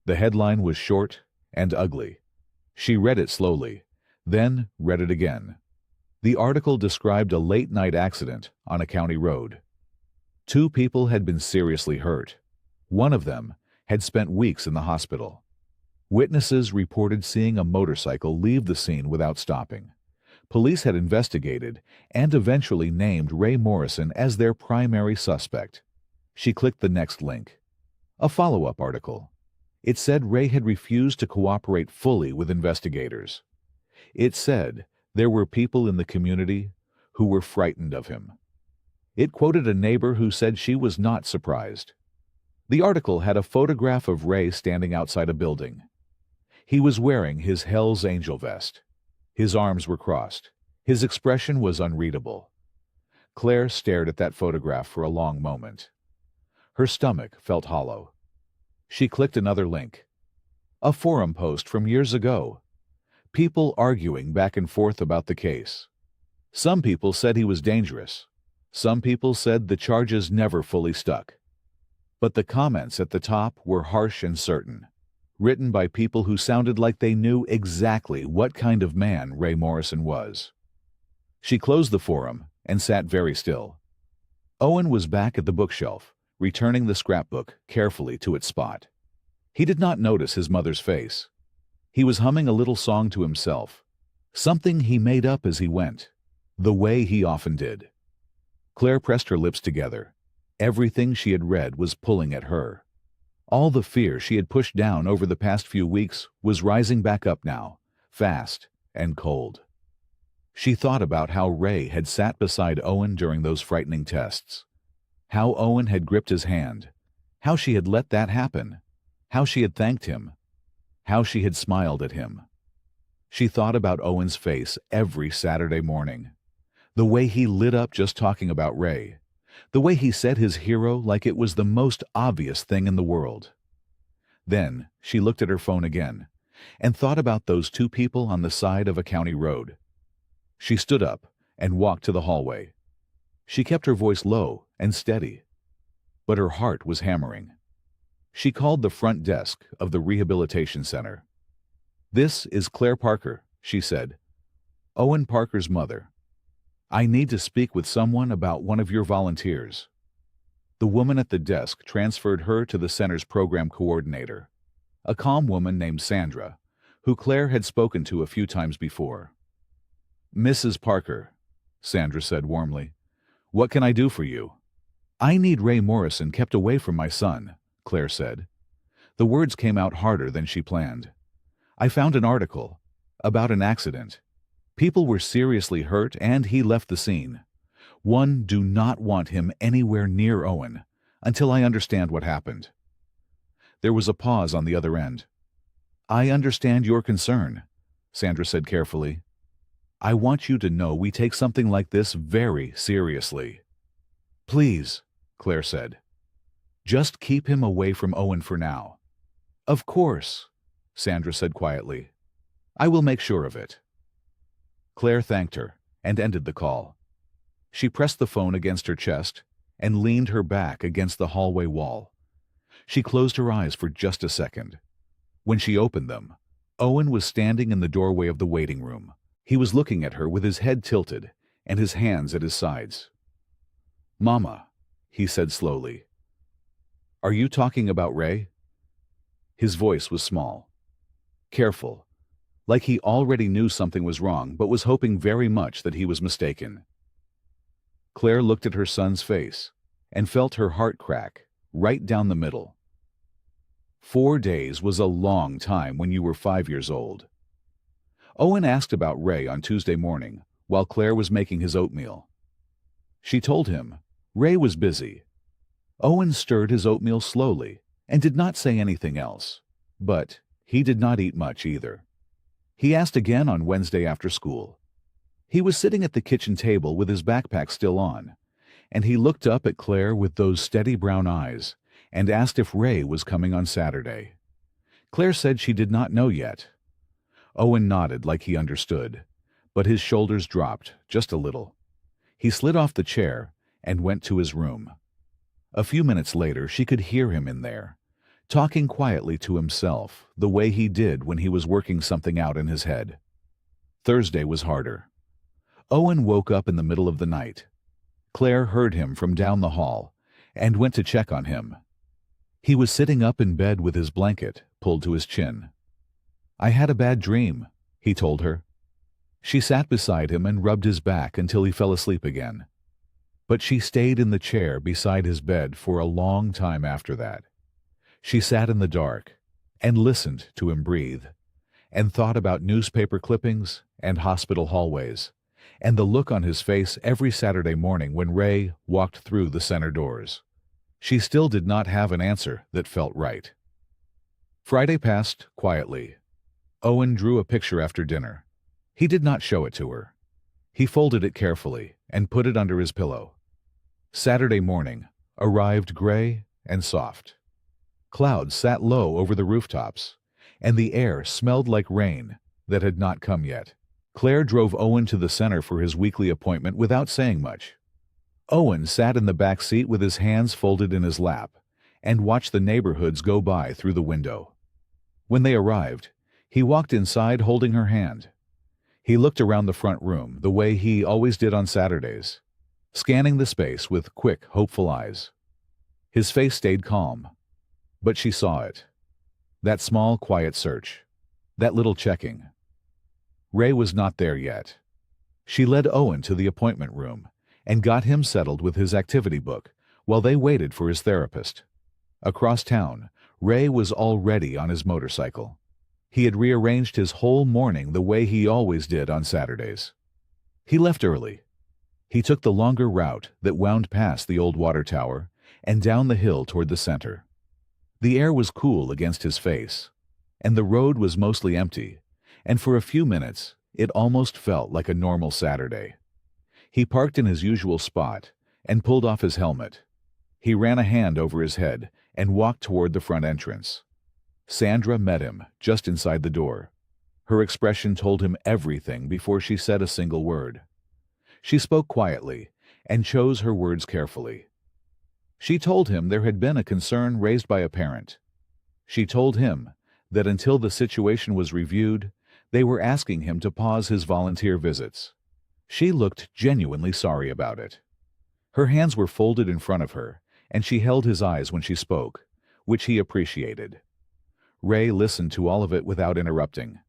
The headline was short and ugly. She read it slowly, then read it again. The article described a late-night accident on a county road. 2 people had been seriously hurt. One of them had spent weeks in the hospital. Witnesses reported seeing a motorcycle leave the scene without stopping. Police had investigated and eventually named Ray Morrison as their primary suspect. She clicked the next link. A follow-up article. It said Ray had refused to cooperate fully with investigators. It said there were people in the community who were frightened of him. It quoted a neighbor who said she was not surprised. The article had a photograph of Ray standing outside a building. He was wearing his Hell's Angel vest. His arms were crossed. His expression was unreadable. Claire stared at that photograph for a long moment. Her stomach felt hollow. She clicked another link. A forum post from years ago. People arguing back and forth about the case. Some people said he was dangerous. Some people said the charges never fully stuck. But the comments at the top were harsh and certain, written by people who sounded like they knew exactly what kind of man Ray Morrison was. She closed the forum and sat very still. Owen was back at the bookshelf, returning the scrapbook carefully to its spot. He did not notice his mother's face. He was humming a little song to himself, something he made up as he went, the way he often did. Claire pressed her lips together. Everything she had read was pulling at her. All the fear she had pushed down over the past few weeks was rising back up now, fast and cold. She thought about how Ray had sat beside Owen during those frightening tests, how Owen had gripped his hand, how she had let that happen, how she had thanked him, how she had smiled at him. She thought about Owen's face every Saturday morning, the way he lit up just talking about Ray, the way he said his hero like it was the most obvious thing in the world. Then she looked at her phone again and thought about those 2 people on the side of a county road. She stood up and walked to the hallway. She kept her voice low and steady, but her heart was hammering. She called the front desk of the rehabilitation center. "This is Claire Parker," she said. "Owen Parker's mother. I need to speak with someone about one of your volunteers." The woman at the desk transferred her to the center's program coordinator, a calm woman named Sandra, who Claire had spoken to a few times before. "Mrs. Parker," Sandra said warmly, "what can I do for you?" "I need Ray Morrison kept away from my son," Claire said. The words came out harder than she planned. "I found an article about an accident. People were seriously hurt and he left the scene. One do not want him anywhere near Owen until I understand what happened." There was a pause on the other end. "I understand your concern," Sandra said carefully. "I want you to know we take something like this very seriously." "Please," Claire said. "Just keep him away from Owen for now." "Of course," Sandra said quietly. "I will make sure of it." Claire thanked her and ended the call. She pressed the phone against her chest and leaned her back against the hallway wall. She closed her eyes for just a second. When she opened them, Owen was standing in the doorway of the waiting room. He was looking at her with his head tilted and his hands at his sides. "Mama," he said slowly. "Are you talking about Ray?" His voice was small, careful, like he already knew something was wrong but was hoping very much that he was mistaken. Claire looked at her son's face and felt her heart crack right down the middle. 4 days was a long time when you were 5 years old. Owen asked about Ray on Tuesday morning while Claire was making his oatmeal. She told him Ray was busy. Owen stirred his oatmeal slowly and did not say anything else, but he did not eat much either. He asked again on Wednesday after school. He was sitting at the kitchen table with his backpack still on, and he looked up at Claire with those steady brown eyes and asked if Ray was coming on Saturday. Claire said she did not know yet. Owen nodded like he understood, but his shoulders dropped just a little. He slid off the chair and went to his room. A few minutes later, she could hear him in there, talking quietly to himself the way he did when he was working something out in his head. Thursday was harder. Owen woke up in the middle of the night. Claire heard him from down the hall and went to check on him. He was sitting up in bed with his blanket pulled to his chin. "I had a bad dream," he told her. She sat beside him and rubbed his back until he fell asleep again. But she stayed in the chair beside his bed for a long time after that. She sat in the dark and listened to him breathe, and thought about newspaper clippings and hospital hallways, and the look on his face every Saturday morning when Ray walked through the center doors. She still did not have an answer that felt right. Friday passed quietly. Owen drew a picture after dinner. He did not show it to her. He folded it carefully and put it under his pillow. Saturday morning arrived gray and soft. Clouds sat low over the rooftops, and the air smelled like rain that had not come yet. Claire drove Owen to the center for his weekly appointment without saying much. Owen sat in the back seat with his hands folded in his lap and watched the neighborhoods go by through the window. When they arrived, he walked inside holding her hand. He looked around the front room the way he always did on Saturdays, scanning the space with quick, hopeful eyes. His face stayed calm, but she saw it. That small, quiet search. That little checking. Ray was not there yet. She led Owen to the appointment room and got him settled with his activity book while they waited for his therapist. Across town, Ray was already on his motorcycle. He had rearranged his whole morning the way he always did on Saturdays. He left early. He took the longer route that wound past the old water tower and down the hill toward the center. The air was cool against his face, and the road was mostly empty, and for a few minutes it almost felt like a normal Saturday. He parked in his usual spot and pulled off his helmet. He ran a hand over his head and walked toward the front entrance. Sandra met him just inside the door. Her expression told him everything before she said a single word. She spoke quietly and chose her words carefully. She told him there had been a concern raised by a parent. She told him that until the situation was reviewed, they were asking him to pause his volunteer visits. She looked genuinely sorry about it. Her hands were folded in front of her, and she held his eyes when she spoke, which he appreciated. Ray listened to all of it without interrupting.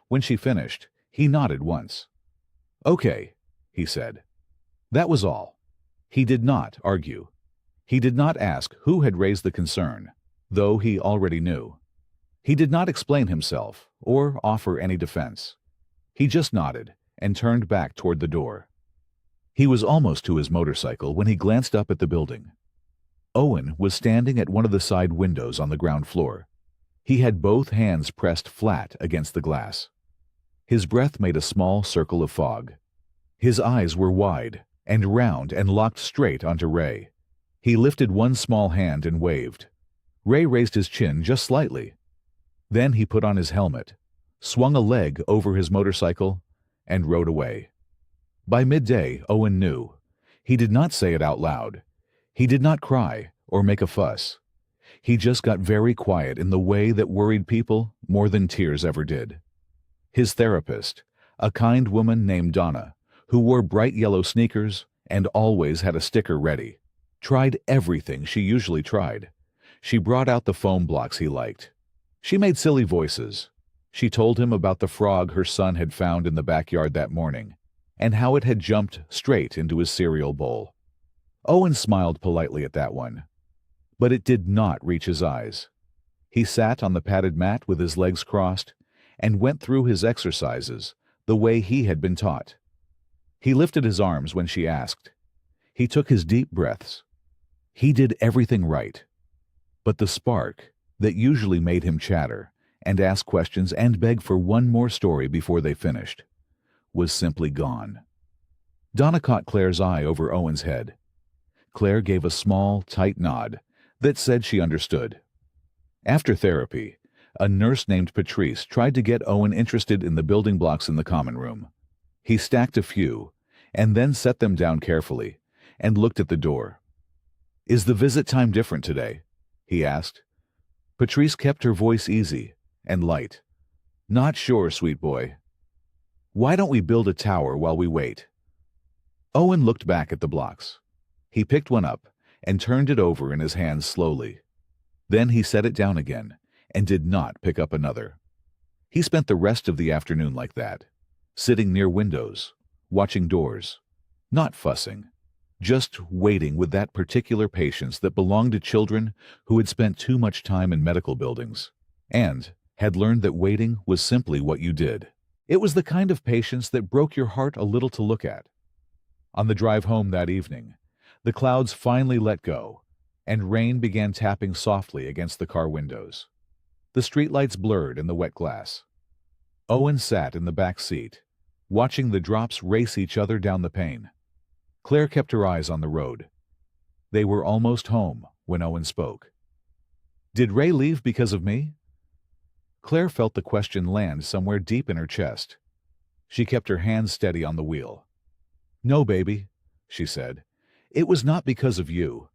When she finished, he nodded once. "Okay," he said. That was all. He did not argue. He did not ask who had raised the concern, though he already knew. He did not explain himself or offer any defense. He just nodded and turned back toward the door. He was almost to his motorcycle when he glanced up at the building. Owen was standing at one of the side windows on the ground floor. He had both hands pressed flat against the glass. His breath made a small circle of fog. His eyes were wide and round and locked straight onto Ray. He lifted one small hand and waved. Ray raised his chin just slightly. Then he put on his helmet, swung a leg over his motorcycle, and rode away. By midday, Owen knew. He did not say it out loud. He did not cry or make a fuss. He just got very quiet in the way that worried people more than tears ever did. His therapist, a kind woman named Donna, who wore bright yellow sneakers and always had a sticker ready, tried everything she usually tried. She brought out the foam blocks he liked. She made silly voices. She told him about the frog her son had found in the backyard that morning, and how it had jumped straight into his cereal bowl. Owen smiled politely at that one, but it did not reach his eyes. He sat on the padded mat with his legs crossed and went through his exercises the way he had been taught. He lifted his arms when she asked. He took his deep breaths. He did everything right. But the spark that usually made him chatter and ask questions and beg for one more story before they finished was simply gone. Donna caught Claire's eye over Owen's head. Claire gave a small, tight nod that said she understood. After therapy, a nurse named Patrice tried to get Owen interested in the building blocks in the common room. He stacked a few and then set them down carefully and looked at the door. "Is the visit time different today?" he asked. Patrice kept her voice easy and light. "Not sure, sweet boy. Why don't we build a tower while we wait?" Owen looked back at the blocks. He picked one up and turned it over in his hands slowly. Then he set it down again and did not pick up another. He spent the rest of the afternoon like that, sitting near windows, watching doors, not fussing, just waiting with that particular patience that belonged to children who had spent too much time in medical buildings and had learned that waiting was simply what you did. It was the kind of patience that broke your heart a little to look at. On the drive home that evening, the clouds finally let go, and rain began tapping softly against the car windows. The streetlights blurred in the wet glass. Owen sat in the back seat, watching the drops race each other down the pane. Claire kept her eyes on the road. They were almost home when Owen spoke. "Did Ray leave because of me?" Claire felt the question land somewhere deep in her chest. She kept her hands steady on the wheel. "No, baby," she said. "It was not because of you."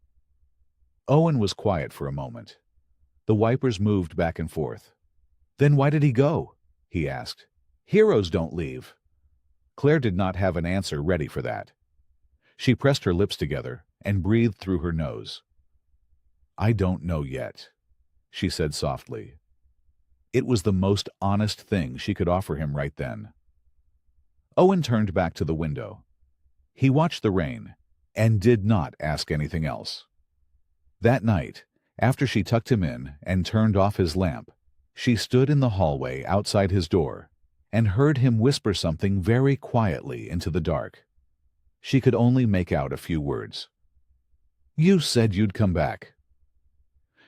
Owen was quiet for a moment. The wipers moved back and forth. "Then why did he go?" he asked. "Heroes don't leave." Claire did not have an answer ready for that. She pressed her lips together and breathed through her nose. "I don't know yet," she said softly. It was the most honest thing she could offer him right then. Owen turned back to the window. He watched the rain and did not ask anything else. That night, after she tucked him in and turned off his lamp, she stood in the hallway outside his door and heard him whisper something very quietly into the dark. She could only make out a few words. "You said you'd come back."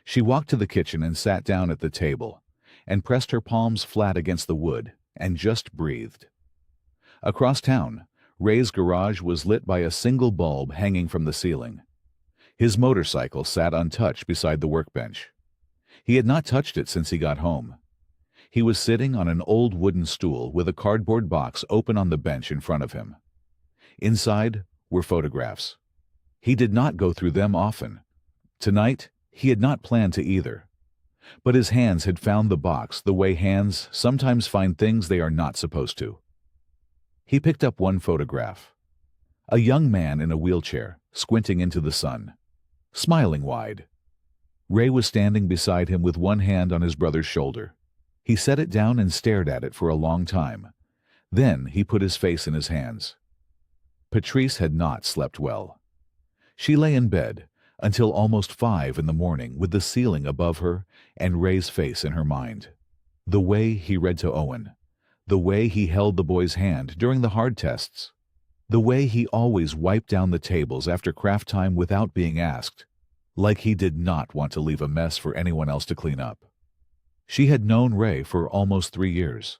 She walked to the kitchen and sat down at the table and pressed her palms flat against the wood and just breathed. Across town, Ray's garage was lit by a single bulb hanging from the ceiling. His motorcycle sat untouched beside the workbench. He had not touched it since he got home. He was sitting on an old wooden stool with a cardboard box open on the bench in front of him. Inside were photographs. He did not go through them often. Tonight, he had not planned to either. But his hands had found the box the way hands sometimes find things they are not supposed to. He picked up one photograph. A young man in a wheelchair, squinting into the sun, smiling wide. Ray was standing beside him with one hand on his brother's shoulder. He set it down and stared at it for a long time. Then he put his face in his hands. Patrice had not slept well. She lay in bed until almost 5 in the morning with the ceiling above her and Ray's face in her mind. The way he read to Owen, the way he held the boy's hand during the hard tests, the way he always wiped down the tables after craft time without being asked, like he did not want to leave a mess for anyone else to clean up. She had known Ray for almost 3 years.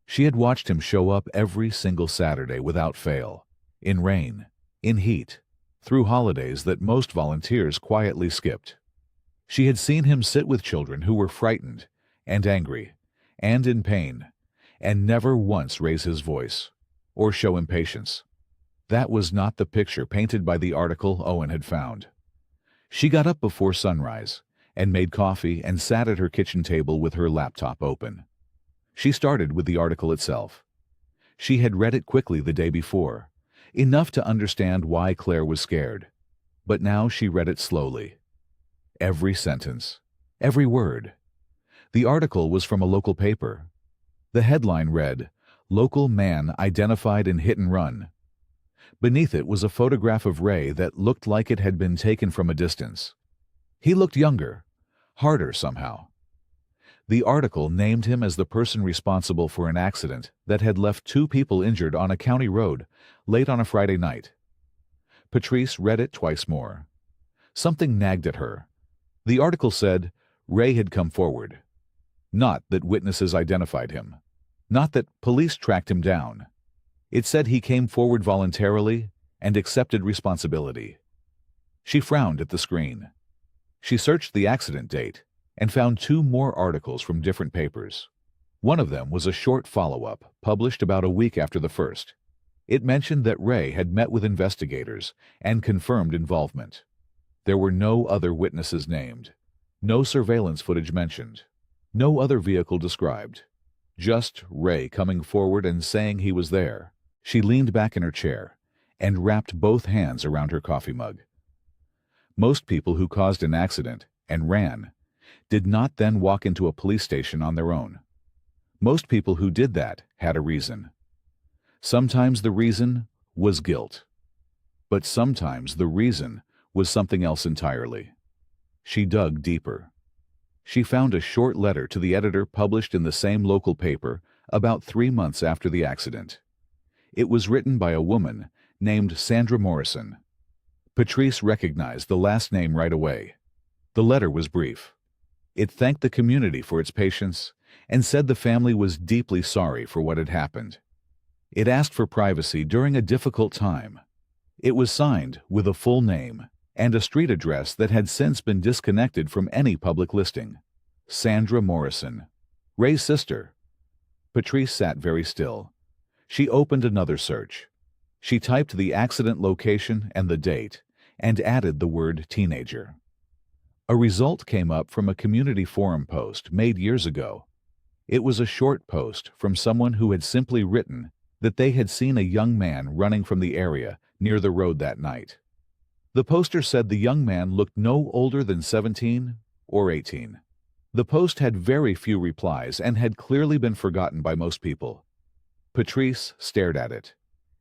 She had watched him show up every single Saturday without fail, in rain, in heat, through holidays that most volunteers quietly skipped. She had seen him sit with children who were frightened and angry and in pain, and never once raise his voice or show impatience. That was not the picture painted by the article Owen had found. She got up before sunrise and made coffee and sat at her kitchen table with her laptop open. She started with the article itself. She had read it quickly the day before, enough to understand why Claire was scared. But now she read it slowly. Every sentence, every word. The article was from a local paper. The headline read, "Local man identified in hit and run." Beneath it was a photograph of Ray that looked like it had been taken from a distance. He looked younger, harder somehow. The article named him as the person responsible for an accident that had left 2 people injured on a county road late on a Friday night. Patrice read it twice more. Something nagged at her. The article said Ray had come forward. Not that witnesses identified him. Not that police tracked him down. It said he came forward voluntarily and accepted responsibility. She frowned at the screen. She searched the accident date and found 2 more articles from different papers. One of them was a short follow-up, published about a week after the first. It mentioned that Ray had met with investigators and confirmed involvement. There were no other witnesses named. No surveillance footage mentioned. No other vehicle described. Just Ray coming forward and saying he was there. She leaned back in her chair and wrapped both hands around her coffee mug. Most people who caused an accident and ran did not then walk into a police station on their own. Most people who did that had a reason. Sometimes the reason was guilt, but sometimes the reason was something else entirely. She dug deeper. She found a short letter to the editor published in the same local paper about 3 months after the accident. It was written by a woman named Sandra Morrison. Patrice recognized the last name right away. The letter was brief. It thanked the community for its patience and said the family was deeply sorry for what had happened. It asked for privacy during a difficult time. It was signed with a full name and a street address that had since been disconnected from any public listing. Sandra Morrison, Ray's sister. Patrice sat very still. She opened another search. She typed the accident location and the date and added the word teenager. A result came up from a community forum post made years ago. It was a short post from someone who had simply written that they had seen a young man running from the area near the road that night. The poster said the young man looked no older than 17 or 18. The post had very few replies and had clearly been forgotten by most people. Patrice stared at it.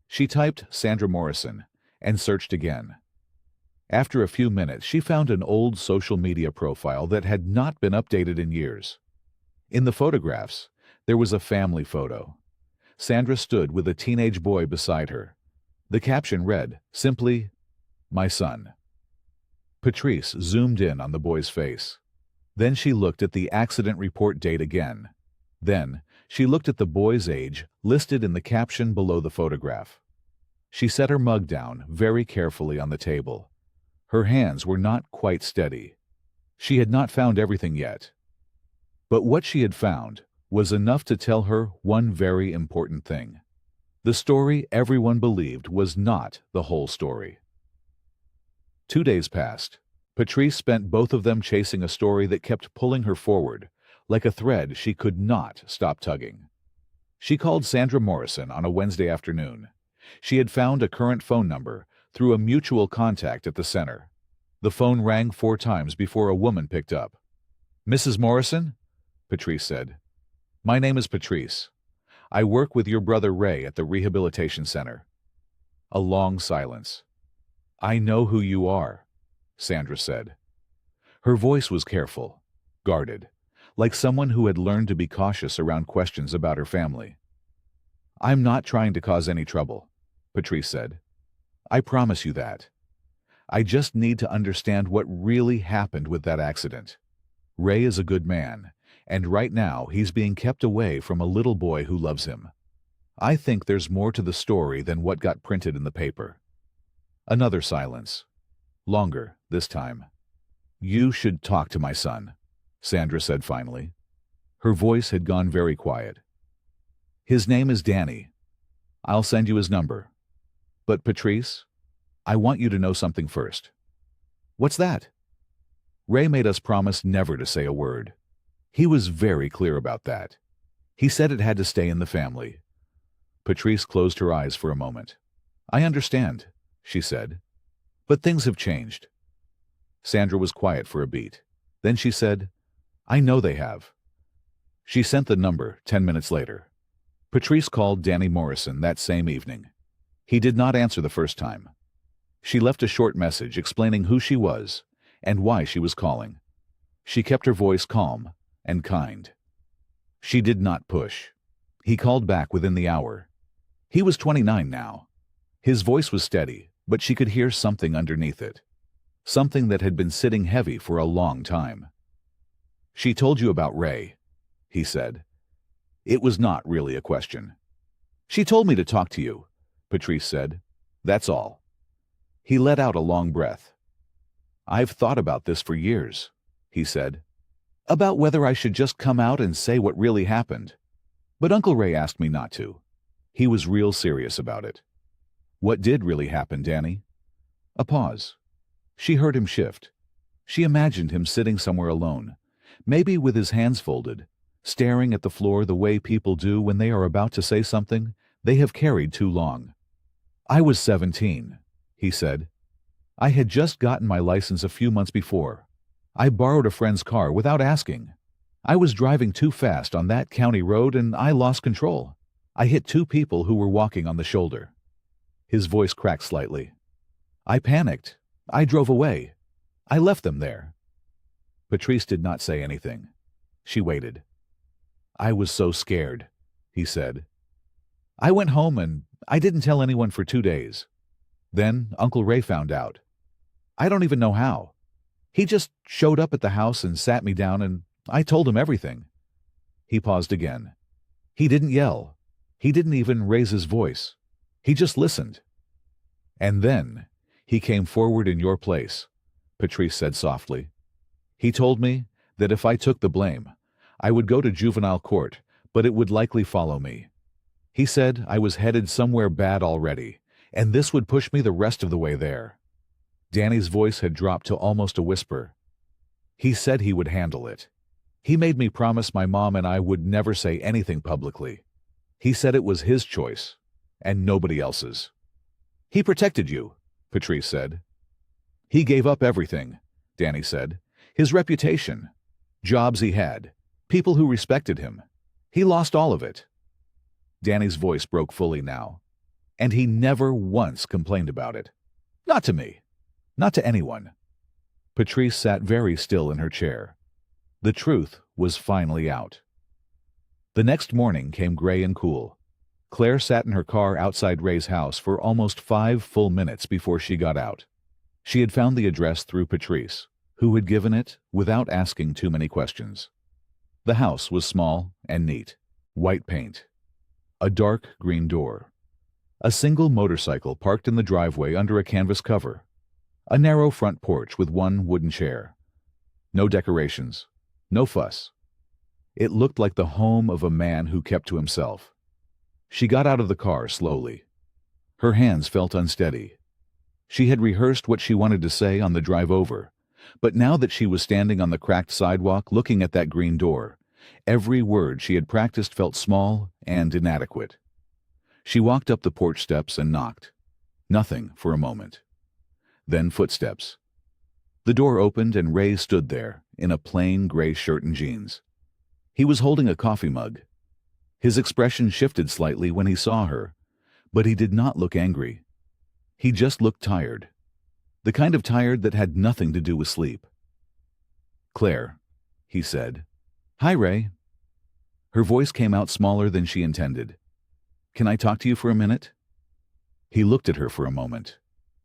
She typed Sandra Morrison and searched again. After a few minutes, she found an old social media profile that had not been updated in years. In the photographs, there was a family photo. Sandra stood with a teenage boy beside her. The caption read, simply, "My son." Patrice zoomed in on the boy's face. Then she looked at the accident report date again. Then she looked at the boy's age listed in the caption below the photograph. She set her mug down very carefully on the table. Her hands were not quite steady. She had not found everything yet. But what she had found was enough to tell her one very important thing. The story everyone believed was not the whole story. 2 days passed. Patrice spent both of them chasing a story that kept pulling her forward, like a thread she could not stop tugging. She called Sandra Morrison on a Wednesday afternoon. She had found a current phone number through a mutual contact at the center. The phone rang 4 times before a woman picked up. "Mrs. Morrison?" Patrice said. "My name is Patrice. I work with your brother Ray at the rehabilitation center." A long silence. "I know who you are," Sandra said. Her voice was careful, guarded, like someone who had learned to be cautious around questions about her family. "I'm not trying to cause any trouble," Patrice said. "I promise you that. I just need to understand what really happened with that accident. Ray is a good man, and right now he's being kept away from a little boy who loves him. I think there's more to the story than what got printed in the paper." Another silence. Longer, this time. "You should talk to my son," Sandra said finally. Her voice had gone very quiet. "His name is Danny. I'll send you his number. But Patrice, I want you to know something first." "What's that?" "Ray made us promise never to say a word. He was very clear about that. He said it had to stay in the family." Patrice closed her eyes for a moment. "I understand," she said. "But things have changed." Sandra was quiet for a beat. Then she said, "I know they have." She sent the number 10 minutes later. Patrice called Danny Morrison that same evening. He did not answer the first time. She left a short message explaining who she was and why she was calling. She kept her voice calm and kind. She did not push. He called back within the hour. He was 29 now. His voice was steady, but she could hear something underneath it. Something that had been sitting heavy for a long time. "She told you about Ray," he said. It was not really a question. "She told me to talk to you," Patrice said. "That's all." He let out a long breath. "I've thought about this for years," he said. "About whether I should just come out and say what really happened. But Uncle Ray asked me not to. He was real serious about it." "What did really happen, Danny?" A pause. She heard him shift. She imagined him sitting somewhere alone, maybe with his hands folded, staring at the floor the way people do when they are about to say something they have carried too long. "I was 17, he said. "I had just gotten my license a few months before. I borrowed a friend's car without asking. I was driving too fast on that county road and I lost control. I hit two people who were walking on the shoulder." His voice cracked slightly. "I panicked. I drove away. I left them there." Patrice did not say anything. She waited. "I was so scared," he said. "I went home and I didn't tell anyone for 2 days. Then Uncle Ray found out. I don't even know how. He just showed up at the house and sat me down and I told him everything." He paused again. He didn't yell. He didn't even raise his voice. He just listened. "And then he came forward in your place," Patrice said softly. "He told me that if I took the blame, I would go to juvenile court, but it would likely follow me. He said I was headed somewhere bad already, and this would push me the rest of the way there." Danny's voice had dropped to almost a whisper. "He said he would handle it. He made me promise my mom and I would never say anything publicly. He said it was his choice, and nobody else's." "He protected you," Patrice said. "He gave up everything," Danny said. "His reputation, jobs he had, people who respected him. He lost all of it." Danny's voice broke fully now. "And he never once complained about it. Not to me. Not to anyone." Patrice sat very still in her chair. The truth was finally out. The next morning came gray and cool. Claire sat in her car outside Ray's house for almost 5 full minutes before she got out. She had found the address through Patrice, who had given it without asking too many questions. The house was small and neat. White paint. A dark green door. A single motorcycle parked in the driveway under a canvas cover. A narrow front porch with one wooden chair. No decorations. No fuss. It looked like the home of a man who kept to himself. She got out of the car slowly. Her hands felt unsteady. She had rehearsed what she wanted to say on the drive over, but now that she was standing on the cracked sidewalk looking at that green door, every word she had practiced felt small and inadequate. She walked up the porch steps and knocked. Nothing for a moment. Then footsteps. The door opened and Ray stood there, in a plain gray shirt and jeans. He was holding a coffee mug. His expression shifted slightly when he saw her, but he did not look angry. He just looked tired. The kind of tired that had nothing to do with sleep. "Claire," he said. "Hi, Ray." Her voice came out smaller than she intended. "Can I talk to you for a minute?" He looked at her for a moment.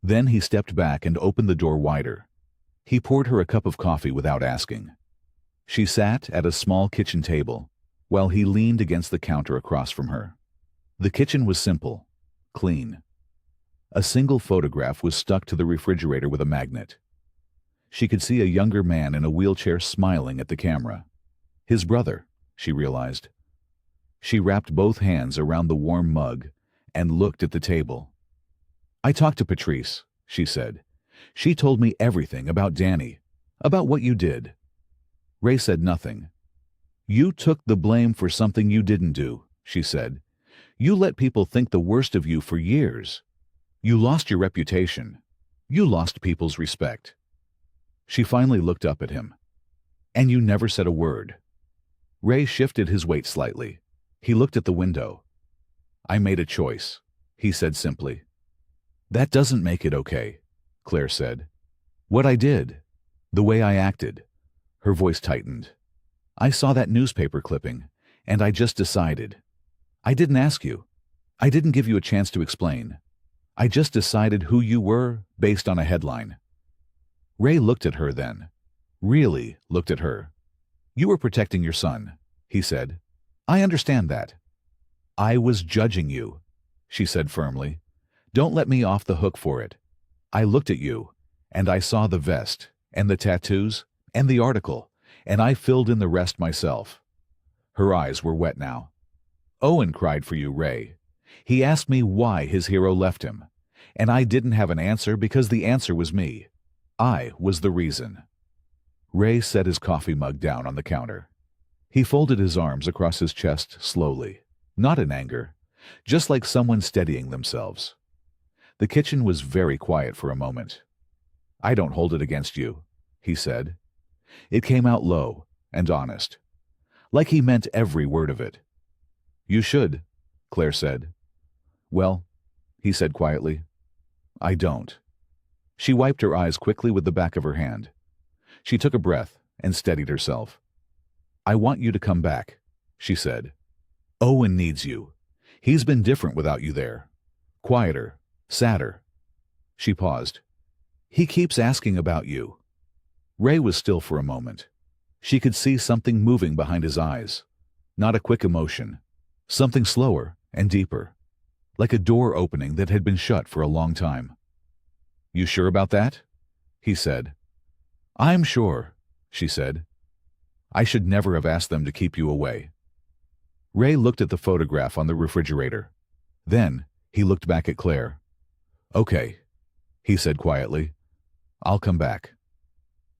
Then he stepped back and opened the door wider. He poured her a cup of coffee without asking. She sat at a small kitchen table, while he leaned against the counter across from her. The kitchen was simple, clean. A single photograph was stuck to the refrigerator with a magnet. She could see a younger man in a wheelchair smiling at the camera. His brother, she realized. She wrapped both hands around the warm mug and looked at the table. "I talked to Patrice," she said. "She told me everything about Danny, about what you did." Ray said nothing. "You took the blame for something you didn't do," she said. "You let people think the worst of you for years. You lost your reputation. You lost people's respect." She finally looked up at him. "And you never said a word." Ray shifted his weight slightly. He looked at the window. "I made a choice," he said simply. "That doesn't make it okay," Claire said. "What I did, the way I acted." Her voice tightened. "I saw that newspaper clipping, and I just decided. I didn't ask you. I didn't give you a chance to explain. I just decided who you were based on a headline." Ray looked at her then. Really looked at her. "You were protecting your son," he said. "I understand that." "I was judging you," she said firmly. "Don't let me off the hook for it. I looked at you, and I saw the vest, and the tattoos, and the article, and I filled in the rest myself." Her eyes were wet now. "Owen cried for you, Ray. He asked me why his hero left him, and I didn't have an answer because the answer was me. I was the reason." Ray set his coffee mug down on the counter. He folded his arms across his chest slowly, not in anger, just like someone steadying themselves. The kitchen was very quiet for a moment. "I don't hold it against you," he said. It came out low and honest, like he meant every word of it. "You should," Claire said. "Well," he said quietly, "I don't." She wiped her eyes quickly with the back of her hand. She took a breath and steadied herself. "I want you to come back," she said. "Owen needs you. He's been different without you there. Quieter, sadder." She paused. "He keeps asking about you." Ray was still for a moment. She could see something moving behind his eyes. Not a quick emotion. Something slower and deeper. Like a door opening that had been shut for a long time. "You sure about that?" he said. "I'm sure," she said. "I should never have asked them to keep you away." Ray looked at the photograph on the refrigerator. Then he looked back at Claire. "Okay," he said quietly. "I'll come back."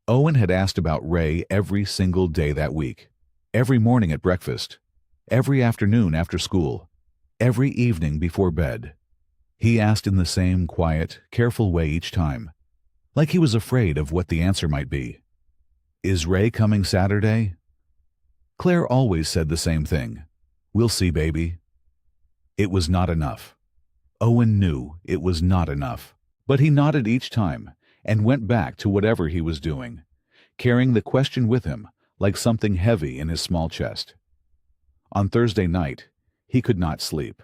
Owen had asked about Ray every single day that week. Every morning at breakfast. Every afternoon after school. Every evening before bed. He asked in the same quiet, careful way each time, like he was afraid of what the answer might be. "Is Ray coming Saturday?" Claire always said the same thing. "We'll see, baby." It was not enough. Owen knew it was not enough, but he nodded each time and went back to whatever he was doing, carrying the question with him like something heavy in his small chest. On Thursday night, he could not sleep.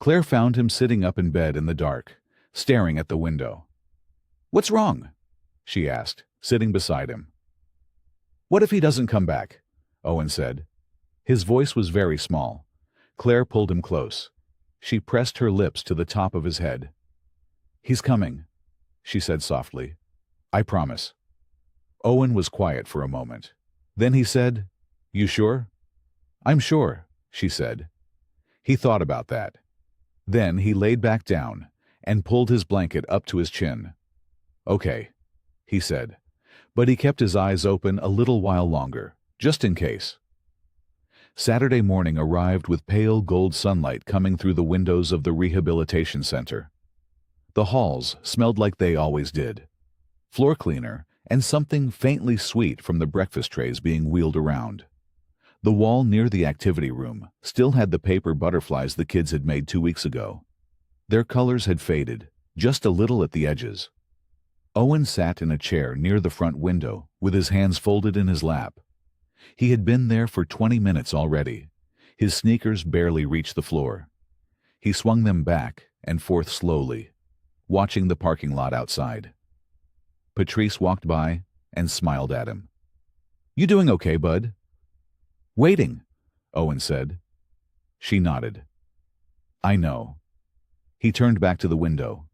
Claire found him sitting up in bed in the dark, staring at the window. "What's wrong?" she asked, sitting beside him. "What if he doesn't come back?" Owen said. His voice was very small. Claire pulled him close. She pressed her lips to the top of his head. "He's coming," she said softly. "I promise." Owen was quiet for a moment. Then he said, "You sure?" "I'm sure," she said. He thought about that. Then he laid back down and pulled his blanket up to his chin. "Okay," he said, but he kept his eyes open a little while longer, just in case. Saturday morning arrived with pale gold sunlight coming through the windows of the rehabilitation center. The halls smelled like they always did. Floor cleaner and something faintly sweet from the breakfast trays being wheeled around. The wall near the activity room still had the paper butterflies the kids had made 2 weeks ago. Their colors had faded, just a little at the edges. Owen sat in a chair near the front window with his hands folded in his lap. He had been there for 20 minutes already. His sneakers barely reached the floor. He swung them back and forth slowly, watching the parking lot outside. Patrice walked by and smiled at him. "You doing okay, bud?" "Waiting," Owen said. She nodded. "I know." He turned back to the window.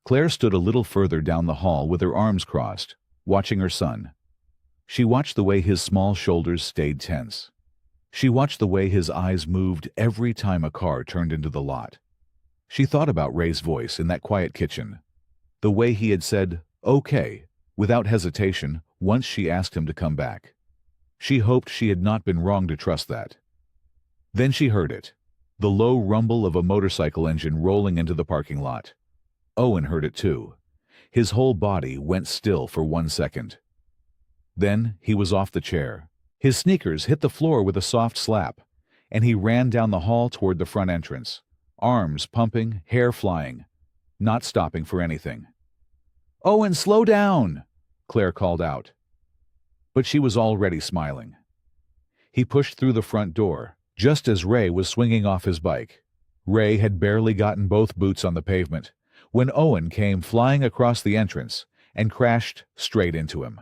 Claire stood a little further down the hall with her arms crossed, watching her son. She watched the way his small shoulders stayed tense. She watched the way his eyes moved every time a car turned into the lot. She thought about Ray's voice in that quiet kitchen, the way he had said, "Okay," without hesitation once she asked him to come back. She hoped she had not been wrong to trust that. Then she heard it, the low rumble of a motorcycle engine rolling into the parking lot. Owen heard it too. His whole body went still for 1 second. Then he was off the chair. His sneakers hit the floor with a soft slap, and he ran down the hall toward the front entrance, arms pumping, hair flying, not stopping for anything. "Owen, slow down!" Claire called out. But she was already smiling. He pushed through the front door, just as Ray was swinging off his bike. Ray had barely gotten both boots on the pavement when Owen came flying across the entrance and crashed straight into him.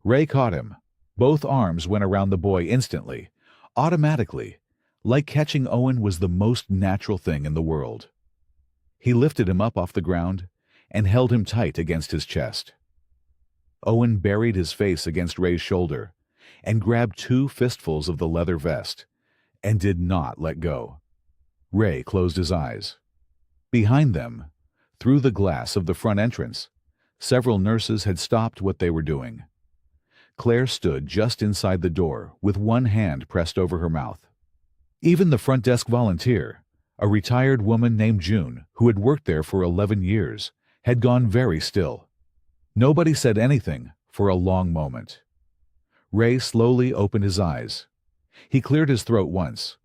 Ray caught him. Both arms went around the boy instantly, automatically, like catching Owen was the most natural thing in the world. He lifted him up off the ground and held him tight against his chest. Owen buried his face against Ray's shoulder and grabbed 2 fistfuls of the leather vest and did not let go. Ray closed his eyes. Behind them, through the glass of the front entrance, several nurses had stopped what they were doing. Claire stood just inside the door with one hand pressed over her mouth. Even the front desk volunteer, a retired woman named June, who had worked there for 11 years, had gone very still. Nobody said anything for a long moment. Ray slowly opened his eyes. He cleared his throat once.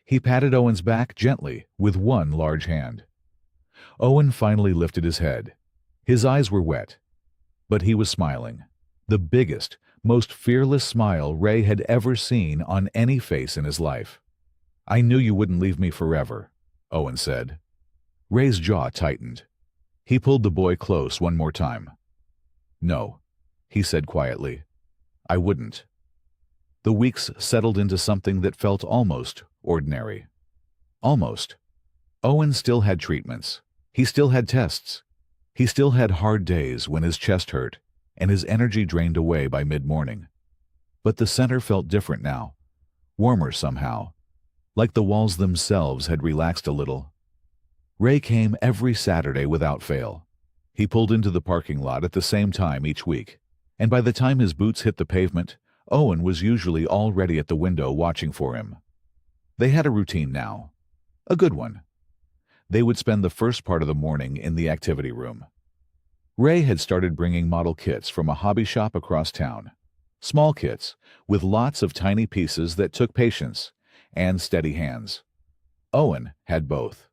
He patted Owen's back gently with one large hand. Owen finally lifted his head. His eyes were wet, but he was smiling. The biggest, most fearless smile Ray had ever seen on any face in his life. "I knew you wouldn't leave me forever," Owen said. Ray's jaw tightened. He pulled the boy close one more time. "No," he said quietly. "I wouldn't." The weeks settled into something that felt almost ordinary. Almost. Owen still had treatments. He still had tests. He still had hard days when his chest hurt and his energy drained away by mid-morning. But the center felt different now, warmer somehow, like the walls themselves had relaxed a little. Ray came every Saturday without fail. He pulled into the parking lot at the same time each week, and by the time his boots hit the pavement, Owen was usually already at the window watching for him. They had a routine now, a good one. They would spend the first part of the morning in the activity room. Ray had started bringing model kits from a hobby shop across town. Small kits, with lots of tiny pieces that took patience and steady hands. Owen had both.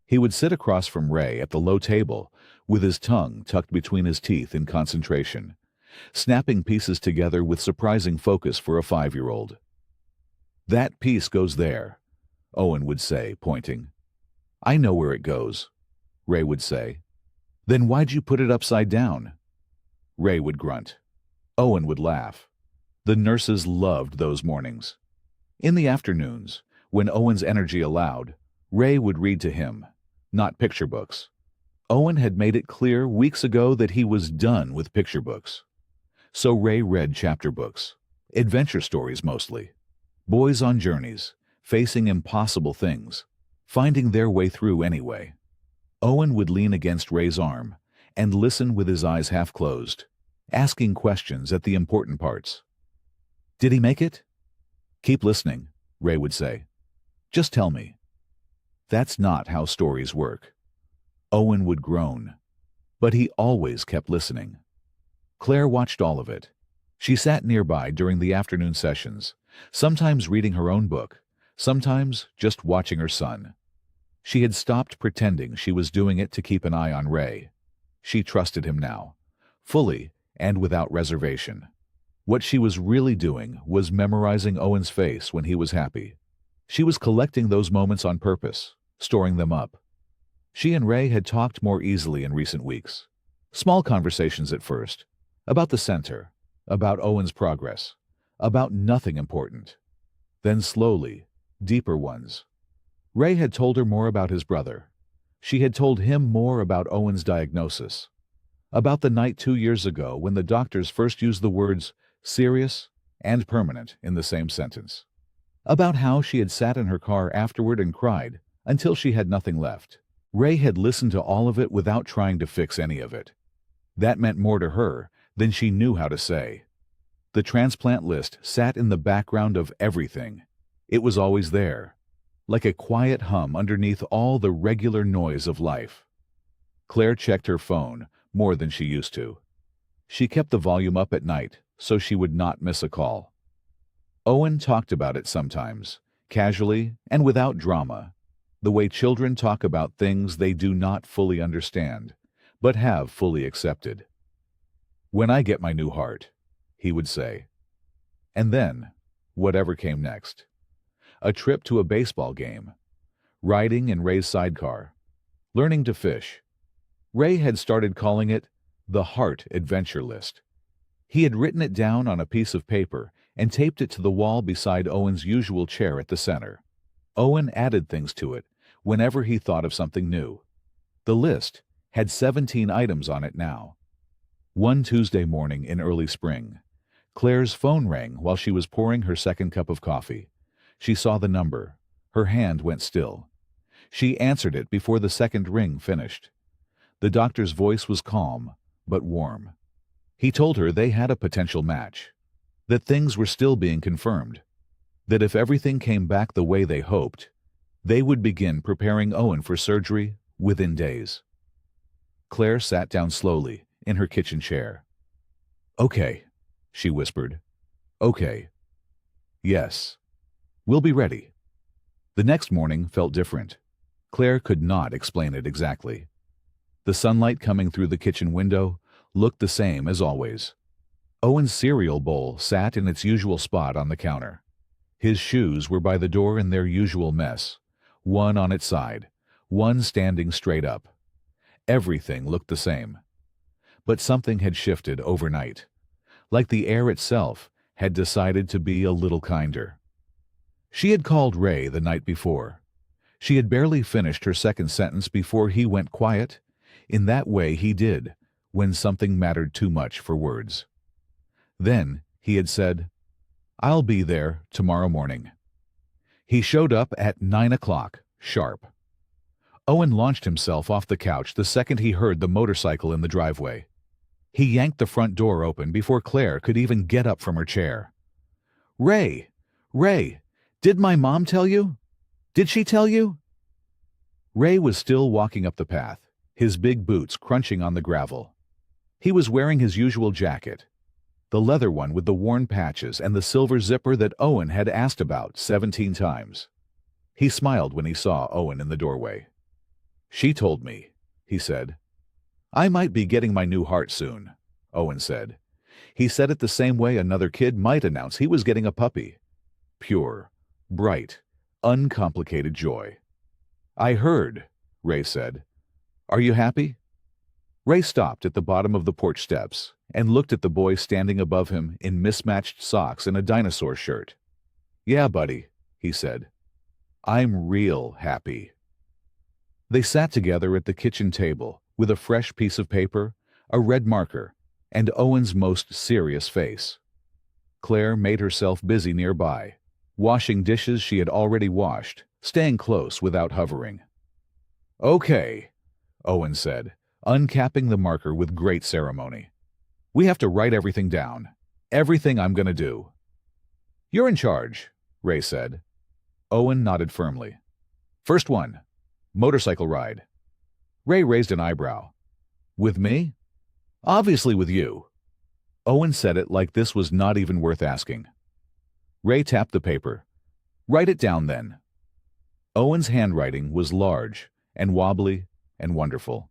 He would sit across from Ray at the low table, with his tongue tucked between his teeth in concentration, snapping pieces together with surprising focus for a 5-year-old. "That piece goes there," Owen would say, pointing. "I know where it goes," Ray would say. "Then why'd you put it upside down?" Ray would grunt. Owen would laugh. The nurses loved those mornings. In the afternoons, when Owen's energy allowed, Ray would read to him, not picture books. Owen had made it clear weeks ago that he was done with picture books. So Ray read chapter books, adventure stories mostly. Boys on journeys, facing impossible things, finding their way through anyway. Owen would lean against Ray's arm and listen with his eyes half closed, asking questions at the important parts. "Did he make it?" "Keep listening," Ray would say. "Just tell me." That's not how stories work. Owen would groan, but he always kept listening. Claire watched all of it. She sat nearby during the afternoon sessions, sometimes reading her own book, sometimes just watching her son. She had stopped pretending she was doing it to keep an eye on Ray. She trusted him now, fully and without reservation. What she was really doing was memorizing Owen's face when he was happy. She was collecting those moments on purpose, storing them up. She and Ray had talked more easily in recent weeks. Small conversations at first, about the center, about Owen's progress, about nothing important. Then slowly, deeper ones. Ray had told her more about his brother. She had told him more about Owen's diagnosis. About the night 2 years ago when the doctors first used the words serious and permanent in the same sentence. About how she had sat in her car afterward and cried until she had nothing left. Ray had listened to all of it without trying to fix any of it. That meant more to her than she knew how to say. The transplant list sat in the background of everything. It was always there, like a quiet hum underneath all the regular noise of life. Claire checked her phone more than she used to. She kept the volume up at night so she would not miss a call. Owen talked about it sometimes, casually and without drama, the way children talk about things they do not fully understand, but have fully accepted. "When I get my new heart," he would say. And then, whatever came next. A trip to a baseball game, riding in Ray's sidecar, learning to fish. Ray had started calling it the Heart Adventure List. He had written it down on a piece of paper and taped it to the wall beside Owen's usual chair at the center. Owen added things to it whenever he thought of something new. The list had 17 items on it now. One Tuesday morning in early spring, Claire's phone rang while she was pouring her second cup of coffee. She saw the number. Her hand went still. She answered it before the second ring finished. The doctor's voice was calm, but warm. He told her they had a potential match, that things were still being confirmed, that if everything came back the way they hoped, they would begin preparing Owen for surgery within days. Claire sat down slowly in her kitchen chair. "Okay," she whispered. "Okay. Yes. We'll be ready." The next morning felt different. Claire could not explain it exactly. The sunlight coming through the kitchen window looked the same as always. Owen's cereal bowl sat in its usual spot on the counter. His shoes were by the door in their usual mess, one on its side, one standing straight up. Everything looked the same. But something had shifted overnight, like the air itself had decided to be a little kinder. She had called Ray the night before. She had barely finished her second sentence before he went quiet, in that way he did when something mattered too much for words. Then he had said, "I'll be there tomorrow morning." He showed up at 9 o'clock, sharp. Owen launched himself off the couch the second he heard the motorcycle in the driveway. He yanked the front door open before Claire could even get up from her chair. "Ray! Ray! Did my mom tell you? Did she tell you?" Ray was still walking up the path, his big boots crunching on the gravel. He was wearing his usual jacket, the leather one with the worn patches and the silver zipper that Owen had asked about 17 times. He smiled when he saw Owen in the doorway. "She told me," he said. "I might be getting my new heart soon," Owen said. He said it the same way another kid might announce he was getting a puppy. Pure, bright, uncomplicated joy. "I heard," Ray said. "Are you happy?" Ray stopped at the bottom of the porch steps and looked at the boy standing above him in mismatched socks and a dinosaur shirt. "Yeah, buddy," he said. "I'm real happy." They sat together at the kitchen table with a fresh piece of paper, a red marker, and Owen's most serious face. Claire made herself busy nearby, washing dishes she had already washed, staying close without hovering. "Okay," Owen said, uncapping the marker with great ceremony. "We have to write everything down. Everything I'm going to do." "You're in charge," Ray said. Owen nodded firmly. "First one. Motorcycle ride." Ray raised an eyebrow. "With me?" "Obviously with you." Owen said it like this was not even worth asking. Ray tapped the paper. "Write it down then." Owen's handwriting was large and wobbly and wonderful.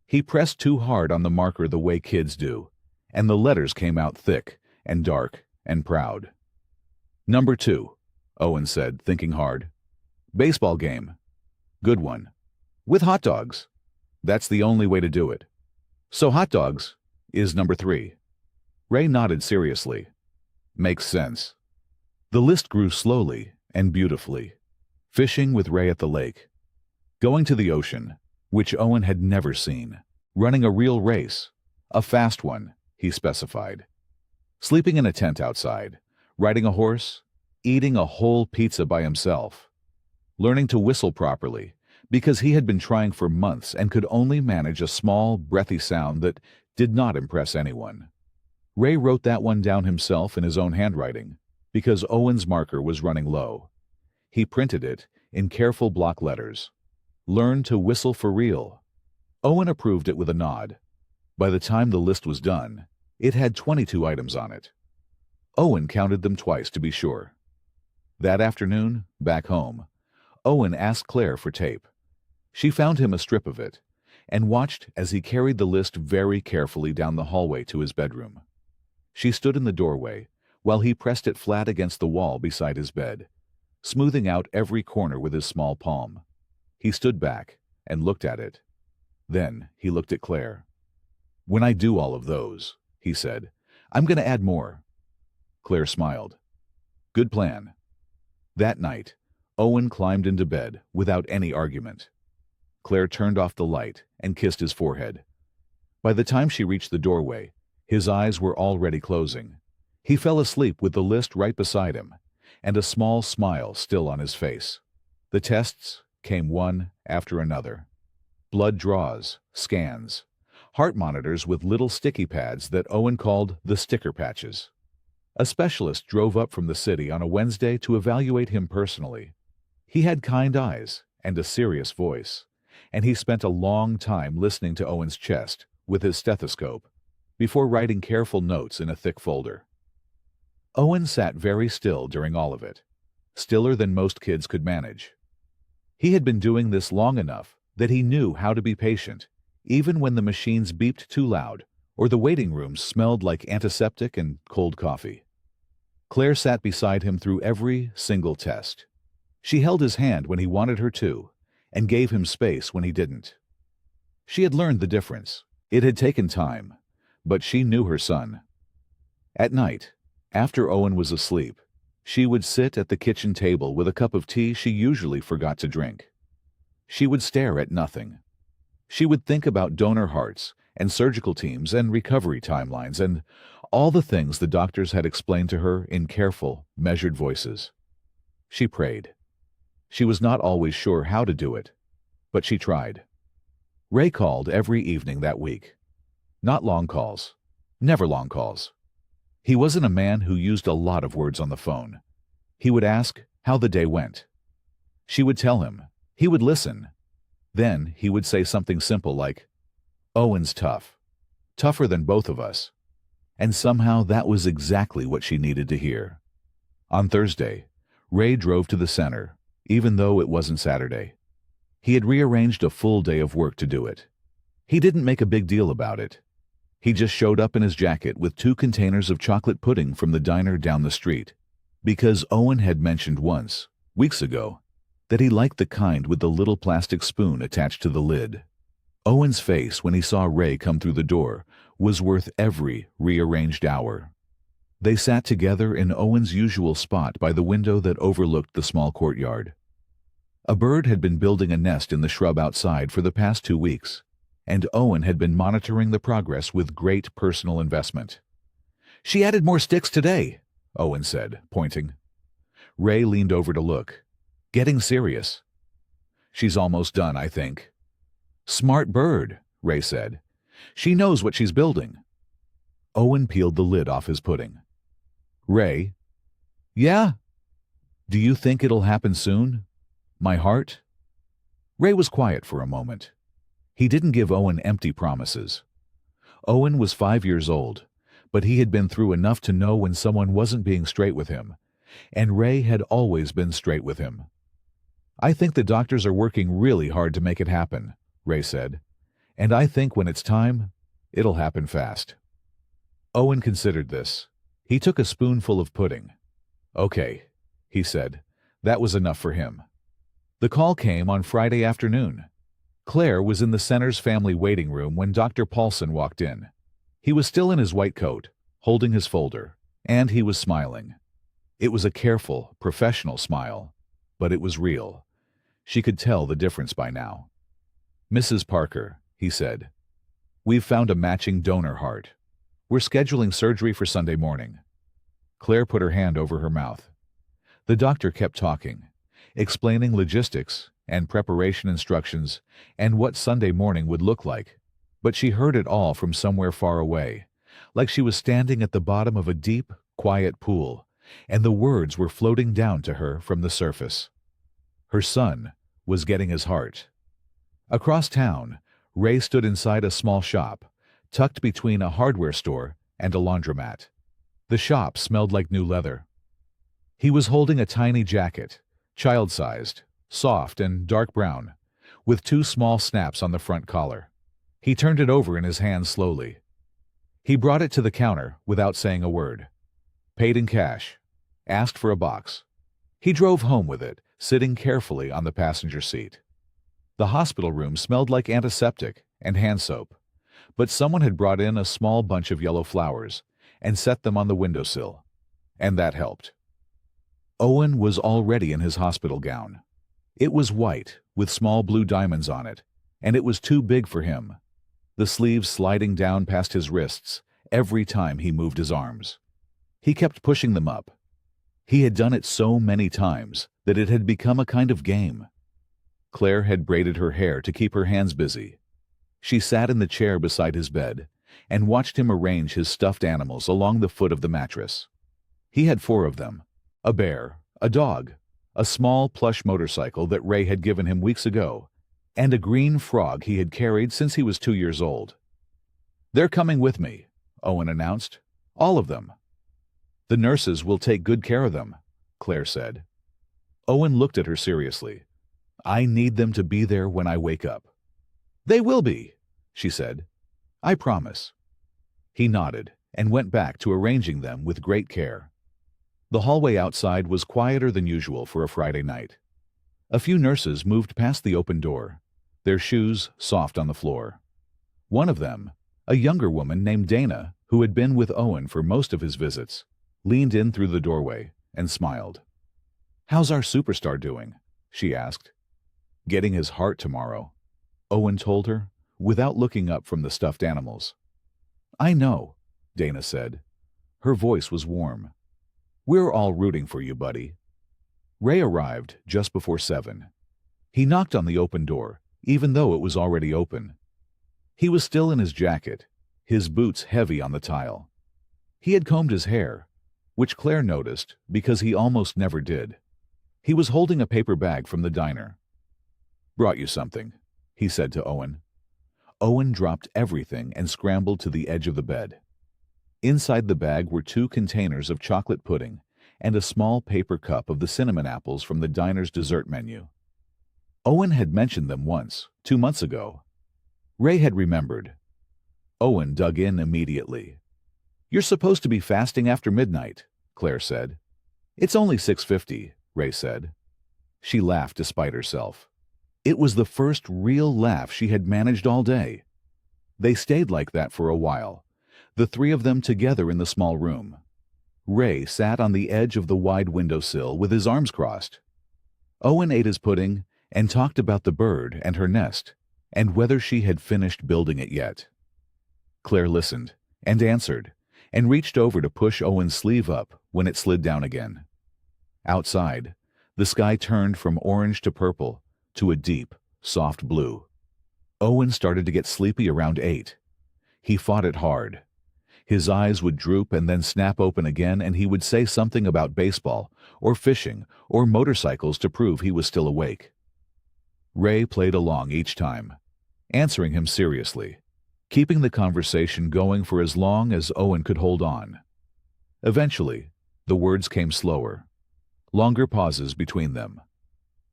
He pressed too hard on the marker the way kids do, and the letters came out thick and dark and proud. "Number 2, Owen said, thinking hard. "Baseball game." "Good one. With hot dogs." "That's the only way to do it." "So hot dogs is number 3. Ray nodded seriously. "Makes sense." The list grew slowly and beautifully. Fishing with Ray at the lake. Going to the ocean, which Owen had never seen. Running a real race. A fast one, he specified. Sleeping in a tent outside. Riding a horse. Eating a whole pizza by himself. Learning to whistle properly, because he had been trying for months and could only manage a small, breathy sound that did not impress anyone. Ray wrote that one down himself in his own handwriting, because Owen's marker was running low. He printed it in careful block letters. Learn to whistle for real. Owen approved it with a nod. By the time the list was done, it had 22 items on it. Owen counted them twice to be sure. That afternoon, back home, Owen asked Claire for tape. She found him a strip of it, and watched as he carried the list very carefully down the hallway to his bedroom. She stood in the doorway, while he pressed it flat against the wall beside his bed, smoothing out every corner with his small palm. He stood back and looked at it. Then he looked at Claire. "When I do all of those," he said, "I'm going to add more." Claire smiled. "Good plan." That night, Owen climbed into bed without any argument. Claire turned off the light and kissed his forehead. By the time she reached the doorway, his eyes were already closing. He fell asleep with the list right beside him, and a small smile still on his face. The tests came one after another. Blood draws, scans, heart monitors with little sticky pads that Owen called the sticker patches. A specialist drove up from the city on a Wednesday to evaluate him personally. He had kind eyes and a serious voice, and he spent a long time listening to Owen's chest with his stethoscope before writing careful notes in a thick folder. Owen sat very still during all of it, stiller than most kids could manage. He had been doing this long enough that he knew how to be patient, even when the machines beeped too loud or the waiting rooms smelled like antiseptic and cold coffee. Claire sat beside him through every single test. She held his hand when he wanted her to, and gave him space when he didn't. She had learned the difference. It had taken time, but she knew her son. At night, after Owen was asleep, she would sit at the kitchen table with a cup of tea she usually forgot to drink. She would stare at nothing. She would think about donor hearts and surgical teams and recovery timelines and all the things the doctors had explained to her in careful, measured voices. She prayed. She was not always sure how to do it, but she tried. Ray called every evening that week. Not long calls. Never long calls. He wasn't a man who used a lot of words on the phone. He would ask how the day went. She would tell him. He would listen. Then he would say something simple like, "Owen's tough. Tougher than both of us." And somehow that was exactly what she needed to hear. On Thursday, Ray drove to the center, even though it wasn't Saturday. He had rearranged a full day of work to do it. He didn't make a big deal about it. He just showed up in his jacket with 2 containers of chocolate pudding from the diner down the street, because Owen had mentioned once, weeks ago, that he liked the kind with the little plastic spoon attached to the lid. Owen's face when he saw Ray come through the door was worth every rearranged hour. They sat together in Owen's usual spot by the window that overlooked the small courtyard. A bird had been building a nest in the shrub outside for the past 2 weeks, and Owen had been monitoring the progress with great personal investment. "She added more sticks today," Owen said, pointing. Ray leaned over to look, getting serious. "She's almost done, I think." "Smart bird," Ray said. "She knows what she's building." Owen peeled the lid off his pudding. "Ray?" "Yeah?" "Do you think it'll happen soon? My heart?" Ray was quiet for a moment. He didn't give Owen empty promises. Owen was 5 years old, but he had been through enough to know when someone wasn't being straight with him, and Ray had always been straight with him. "I think the doctors are working really hard to make it happen," Ray said, "and I think when it's time, it'll happen fast." Owen considered this. He took a spoonful of pudding. "Okay," he said. That was enough for him. The call came on Friday afternoon. Claire was in the center's family waiting room when Dr. Paulson walked in. He was still in his white coat, holding his folder, and he was smiling. It was a careful, professional smile, but it was real. She could tell the difference by now. "Mrs. Parker," he said, "we've found a matching donor heart. We're scheduling surgery for Sunday morning." Claire put her hand over her mouth. The doctor kept talking, explaining logistics and preparation instructions and what Sunday morning would look like, but she heard it all from somewhere far away, like she was standing at the bottom of a deep, quiet pool, and the words were floating down to her from the surface. Her son was getting his heart. Across town, Ray stood inside a small shop, tucked between a hardware store and a laundromat. The shop smelled like new leather. He was holding a tiny jacket, child-sized, soft and dark brown, with 2 small snaps on the front collar. He turned it over in his hand slowly. He brought it to the counter without saying a word. Paid in cash. Asked for a box. He drove home with it, sitting carefully on the passenger seat. The hospital room smelled like antiseptic and hand soap, but someone had brought in a small bunch of yellow flowers and set them on the windowsill, and that helped. Owen was already in his hospital gown. It was white, with small blue diamonds on it, and it was too big for him, the sleeves sliding down past his wrists every time he moved his arms. He kept pushing them up. He had done it so many times that it had become a kind of game. Claire had braided her hair to keep her hands busy. She sat in the chair beside his bed and watched him arrange his stuffed animals along the foot of the mattress. He had 4 of them: a bear, a dog, a small plush motorcycle that Ray had given him weeks ago, and a green frog he had carried since he was 2 years old. "They're coming with me," Owen announced. "All of them." "The nurses will take good care of them," Claire said. Owen looked at her seriously. "I need them to be there when I wake up." "They will be," she said. "I promise." He nodded and went back to arranging them with great care. The hallway outside was quieter than usual for a Friday night. A few nurses moved past the open door, their shoes soft on the floor. One of them, a younger woman named Dana, who had been with Owen for most of his visits, leaned in through the doorway and smiled. "How's our superstar doing?" she asked. "Getting his heart tomorrow," Owen told her, without looking up from the stuffed animals. "I know," Dana said. Her voice was warm. "We're all rooting for you, buddy." Ray arrived just before 7. He knocked on the open door, even though it was already open. He was still in his jacket, his boots heavy on the tile. He had combed his hair, which Claire noticed because he almost never did. He was holding a paper bag from the diner. "Brought you something," he said to Owen. Owen dropped everything and scrambled to the edge of the bed. Inside the bag were 2 containers of chocolate pudding and a small paper cup of the cinnamon apples from the diner's dessert menu. Owen had mentioned them once, 2 months ago. Ray had remembered. Owen dug in immediately. "You're supposed to be fasting after midnight," Claire said. "It's only 6:50, Ray said. She laughed despite herself. It was the first real laugh she had managed all day. They stayed like that for a while, the 3 of them together in the small room. Ray sat on the edge of the wide windowsill with his arms crossed. Owen ate his pudding and talked about the bird and her nest, and whether she had finished building it yet. Claire listened and answered, and reached over to push Owen's sleeve up when it slid down again. Outside, the sky turned from orange to purple to a deep, soft blue. Owen started to get sleepy around 8. He fought it hard. His eyes would droop and then snap open again, and he would say something about baseball or fishing or motorcycles to prove he was still awake. Ray played along each time, answering him seriously, keeping the conversation going for as long as Owen could hold on. Eventually, the words came slower, longer pauses between them.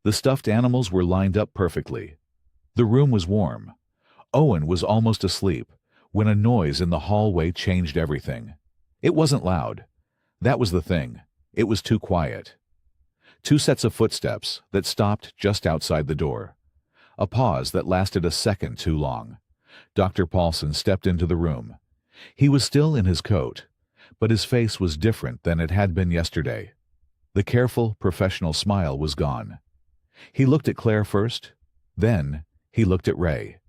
The stuffed animals were lined up perfectly. The room was warm. Owen was almost asleep when a noise in the hallway changed everything. It wasn't loud. That was the thing. It was too quiet. 2 sets of footsteps that stopped just outside the door. A pause that lasted a second too long. Dr. Paulson stepped into the room. He was still in his coat, but his face was different than it had been yesterday. The careful, professional smile was gone. He looked at Claire first, then he looked at Ray.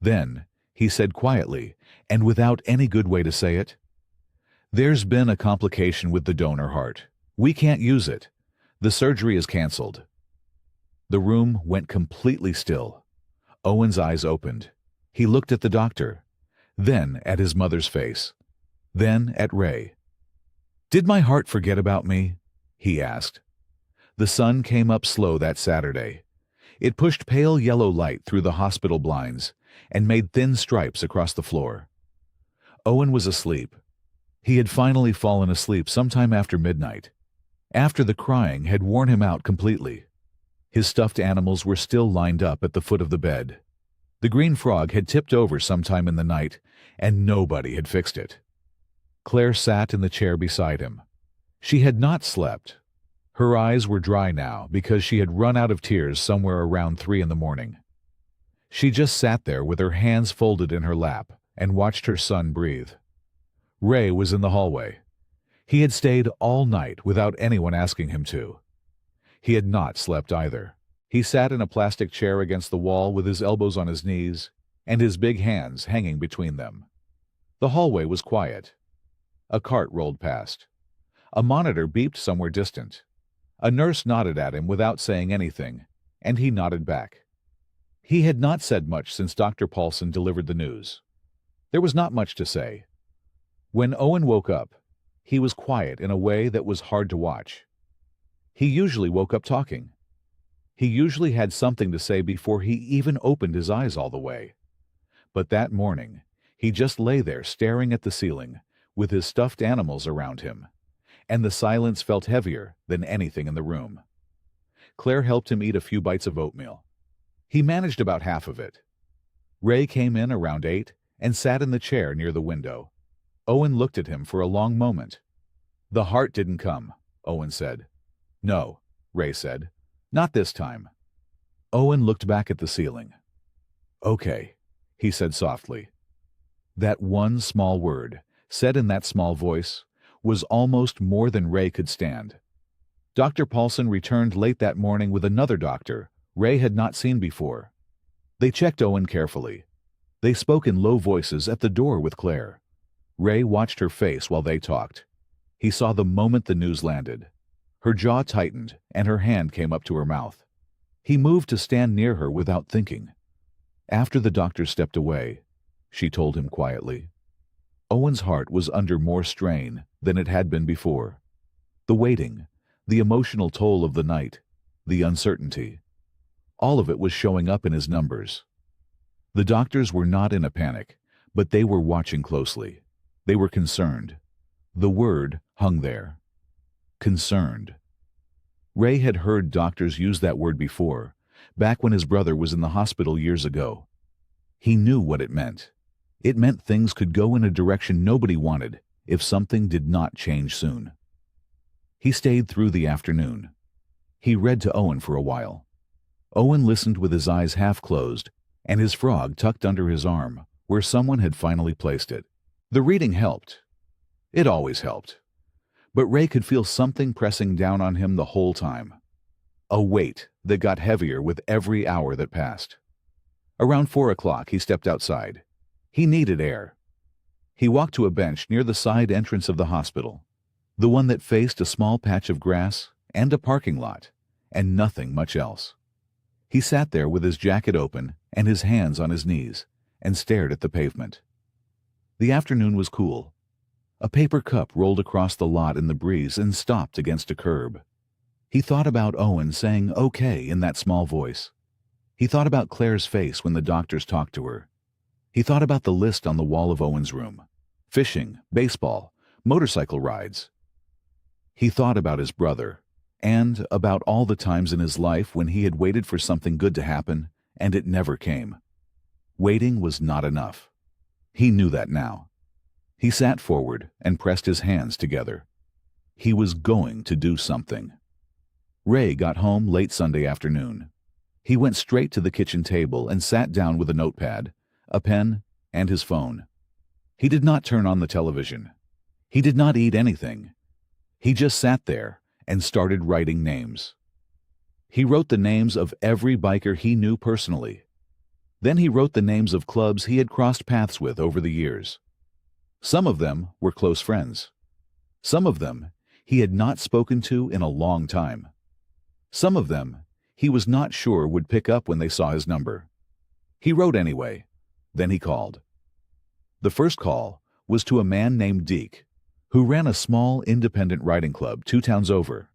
Then he said quietly, and without any good way to say it, "There's been a complication with the donor heart. We can't use it. The surgery is canceled." The room went completely still. Owen's eyes opened. He looked at the doctor, then at his mother's face, then at Ray. "Did my heart forget about me?" he asked. The sun came up slow that Saturday. It pushed pale yellow light through the hospital blinds and made thin stripes across the floor. Owen was asleep. He had finally fallen asleep sometime after midnight, after the crying had worn him out completely. His stuffed animals were still lined up at the foot of the bed. The green frog had tipped over sometime in the night, and nobody had fixed it. Claire sat in the chair beside him. She had not slept. Her eyes were dry now because she had run out of tears somewhere around 3 in the morning. She just sat there with her hands folded in her lap and watched her son breathe. Ray was in the hallway. He had stayed all night without anyone asking him to. He had not slept either. He sat in a plastic chair against the wall with his elbows on his knees and his big hands hanging between them. The hallway was quiet. A cart rolled past. A monitor beeped somewhere distant. A nurse nodded at him without saying anything, and he nodded back. He had not said much since Dr. Paulson delivered the news. There was not much to say. When Owen woke up, he was quiet in a way that was hard to watch. He usually woke up talking. He usually had something to say before he even opened his eyes all the way. But that morning, he just lay there staring at the ceiling, with his stuffed animals around him, and the silence felt heavier than anything in the room. Claire helped him eat a few bites of oatmeal. He managed about half of it. Ray came in around 8 and sat in the chair near the window. Owen looked at him for a long moment. "The heart didn't come," Owen said. "No," Ray said. "Not this time." Owen looked back at the ceiling. "Okay," he said softly. That one small word, said in that small voice, was almost more than Ray could stand. Dr. Paulson returned late that morning with another doctor Ray had not seen before. They checked Owen carefully. They spoke in low voices at the door with Claire. Ray watched her face while they talked. He saw the moment the news landed. Her jaw tightened and her hand came up to her mouth. He moved to stand near her without thinking. After the doctor stepped away, she told him quietly. Owen's heart was under more strain than it had been before. The waiting, the emotional toll of the night, the uncertainty. All of it was showing up in his numbers. The doctors were not in a panic, but they were watching closely. They were concerned. The word hung there. Concerned. Ray had heard doctors use that word before, back when his brother was in the hospital years ago. He knew what it meant. It meant things could go in a direction nobody wanted if something did not change soon. He stayed through the afternoon. He read to Owen for a while. Owen listened with his eyes half closed and his frog tucked under his arm, where someone had finally placed it. The reading helped. It always helped. But Ray could feel something pressing down on him the whole time. A weight that got heavier with every hour that passed. Around 4 o'clock, he stepped outside. He needed air. He walked to a bench near the side entrance of the hospital, the one that faced a small patch of grass and a parking lot, and nothing much else. He sat there with his jacket open and his hands on his knees, and stared at the pavement. The afternoon was cool. A paper cup rolled across the lot in the breeze and stopped against a curb. He thought about Owen saying "okay" in that small voice. He thought about Claire's face when the doctors talked to her. He thought about the list on the wall of Owen's room. Fishing, baseball, motorcycle rides. He thought about his brother, and about all the times in his life when he had waited for something good to happen, and it never came. Waiting was not enough. He knew that now. He sat forward and pressed his hands together. He was going to do something. Ray got home late Sunday afternoon. He went straight to the kitchen table and sat down with a notepad, a pen, and his phone. He did not turn on the television. He did not eat anything. He just sat there and started writing names. He wrote the names of every biker he knew personally. Then he wrote the names of clubs he had crossed paths with over the years. Some of them were close friends. Some of them he had not spoken to in a long time. Some of them he was not sure would pick up when they saw his number. He wrote anyway. Then he called. The first call was to a man named Deke, who ran a small independent riding club 2 towns over.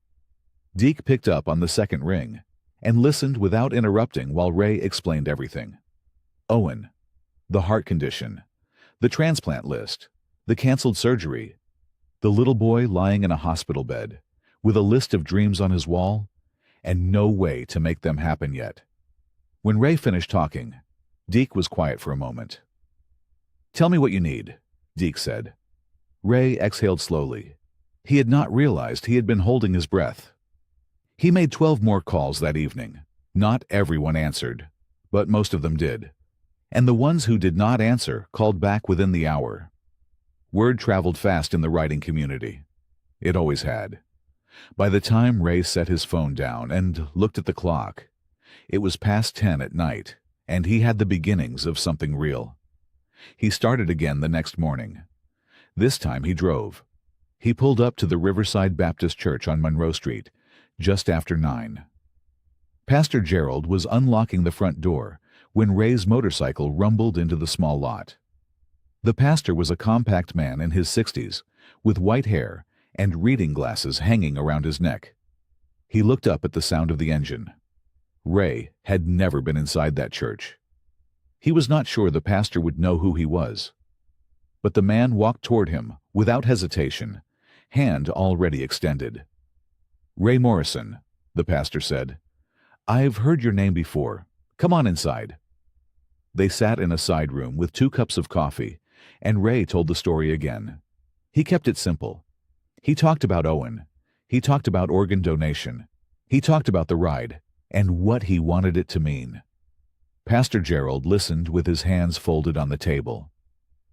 Deke picked up on the second ring and listened without interrupting while Ray explained everything. Owen, the heart condition, the transplant list, the canceled surgery, the little boy lying in a hospital bed, with a list of dreams on his wall, and no way to make them happen yet. When Ray finished talking, Deke was quiet for a moment. "Tell me what you need," Deke said. Ray exhaled slowly. He had not realized he had been holding his breath. He made 12 more calls that evening. Not everyone answered, but most of them did. And the ones who did not answer called back within the hour. Word traveled fast in the writing community. It always had. By the time Ray set his phone down and looked at the clock, it was past 10 at night, and he had the beginnings of something real. He started again the next morning. This time he drove. He pulled up to the Riverside Baptist Church on Monroe Street, just after 9. Pastor Gerald was unlocking the front door when Ray's motorcycle rumbled into the small lot. The pastor was a compact man in his 60s, with white hair and reading glasses hanging around his neck. He looked up at the sound of the engine. Ray had never been inside that church. He was not sure the pastor would know who he was. But the man walked toward him without hesitation, hand already extended. "Ray Morrison," the pastor said. "I've heard your name before. Come on inside." They sat in a side room with 2 cups of coffee, and Ray told the story again. He kept it simple. He talked about Owen. He talked about organ donation. He talked about the ride and what he wanted it to mean. Pastor Gerald listened with his hands folded on the table.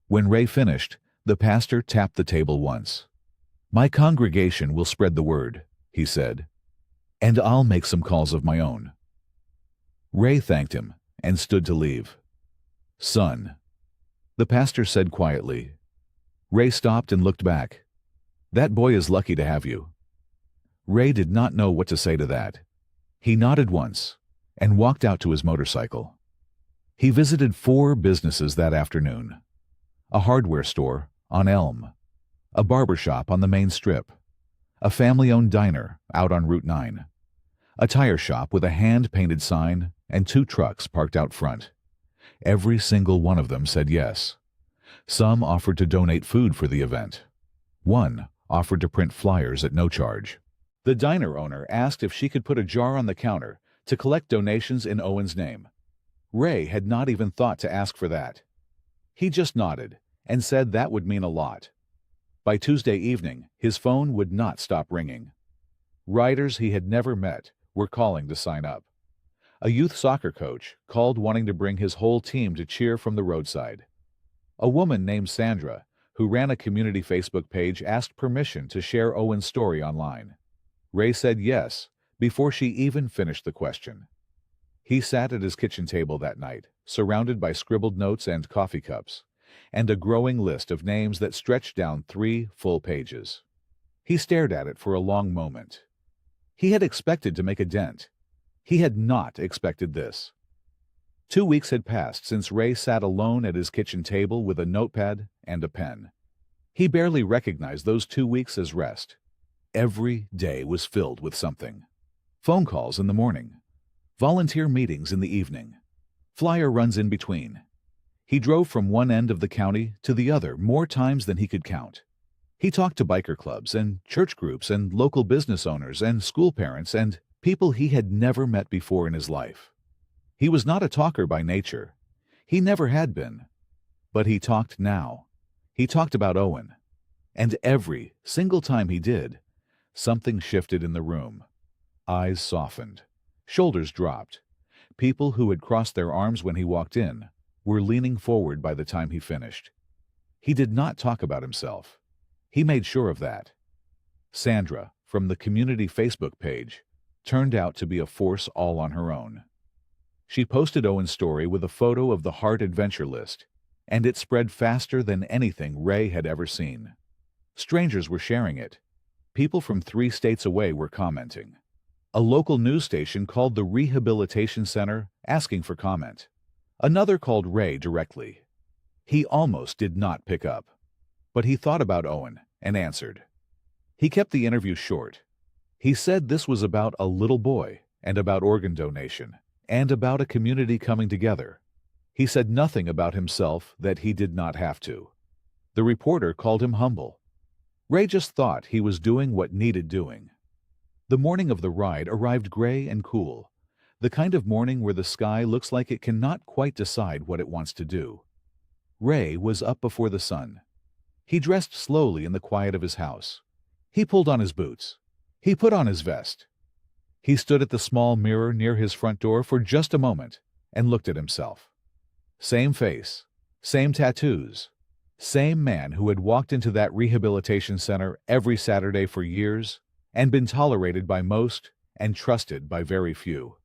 When Ray finished, the pastor tapped the table once. "My congregation will spread the word," he said, "and I'll make some calls of my own." Ray thanked him and stood to leave. "Son," the pastor said quietly. Ray stopped and looked back. "That boy is lucky to have you." Ray did not know what to say to that. He nodded once and walked out to his motorcycle. He visited 4 businesses that afternoon: a hardware store on Elm, a barber shop on the main strip, a family-owned diner out on Route 9, a tire shop with a hand-painted sign, and 2 trucks parked out front. Every single one of them said yes. Some offered to donate food for the event. One offered to print flyers at no charge. The diner owner asked if she could put a jar on the counter to collect donations in Owen's name. Ray had not even thought to ask for that. He just nodded and said that would mean a lot. By Tuesday evening, his phone would not stop ringing. Riders he had never met were calling to sign up. A youth soccer coach called wanting to bring his whole team to cheer from the roadside. A woman named Sandra, who ran a community Facebook page, asked permission to share Owen's story online. Ray said yes before she even finished the question. He sat at his kitchen table that night, surrounded by scribbled notes and coffee cups, and a growing list of names that stretched down 3 full pages. He stared at it for a long moment. He had expected to make a dent. He had not expected this. 2 weeks had passed since Ray sat alone at his kitchen table with a notepad and a pen. He barely recognized those 2 weeks as rest. Every day was filled with something. Phone calls in the morning, volunteer meetings in the evening, flyer runs in between. He drove from one end of the county to the other more times than he could count. He talked to biker clubs and church groups and local business owners and school parents and people he had never met before in his life. He was not a talker by nature. He never had been. But he talked now. He talked about Owen. And every single time he did, something shifted in the room. Eyes softened. Shoulders dropped. People who had crossed their arms when he walked in were leaning forward by the time he finished. He did not talk about himself. He made sure of that. Sandra, from the community Facebook page, turned out to be a force all on her own. She posted Owen's story with a photo of the Heart Adventure list, and it spread faster than anything Ray had ever seen. Strangers were sharing it. People from 3 states away were commenting. A local news station called the Rehabilitation Center asking for comment. Another called Ray directly. He almost did not pick up. But he thought about Owen and answered. He kept the interview short. He said this was about a little boy and about organ donation and about a community coming together. He said nothing about himself that he did not have to. The reporter called him humble. Ray just thought he was doing what needed doing. The morning of the ride arrived gray and cool, the kind of morning where the sky looks like it cannot quite decide what it wants to do. Ray was up before the sun. He dressed slowly in the quiet of his house. He pulled on his boots. He put on his vest. He stood at the small mirror near his front door for just a moment and looked at himself. Same face, same tattoos, same man who had walked into that rehabilitation center every Saturday for years and been tolerated by most and trusted by very few.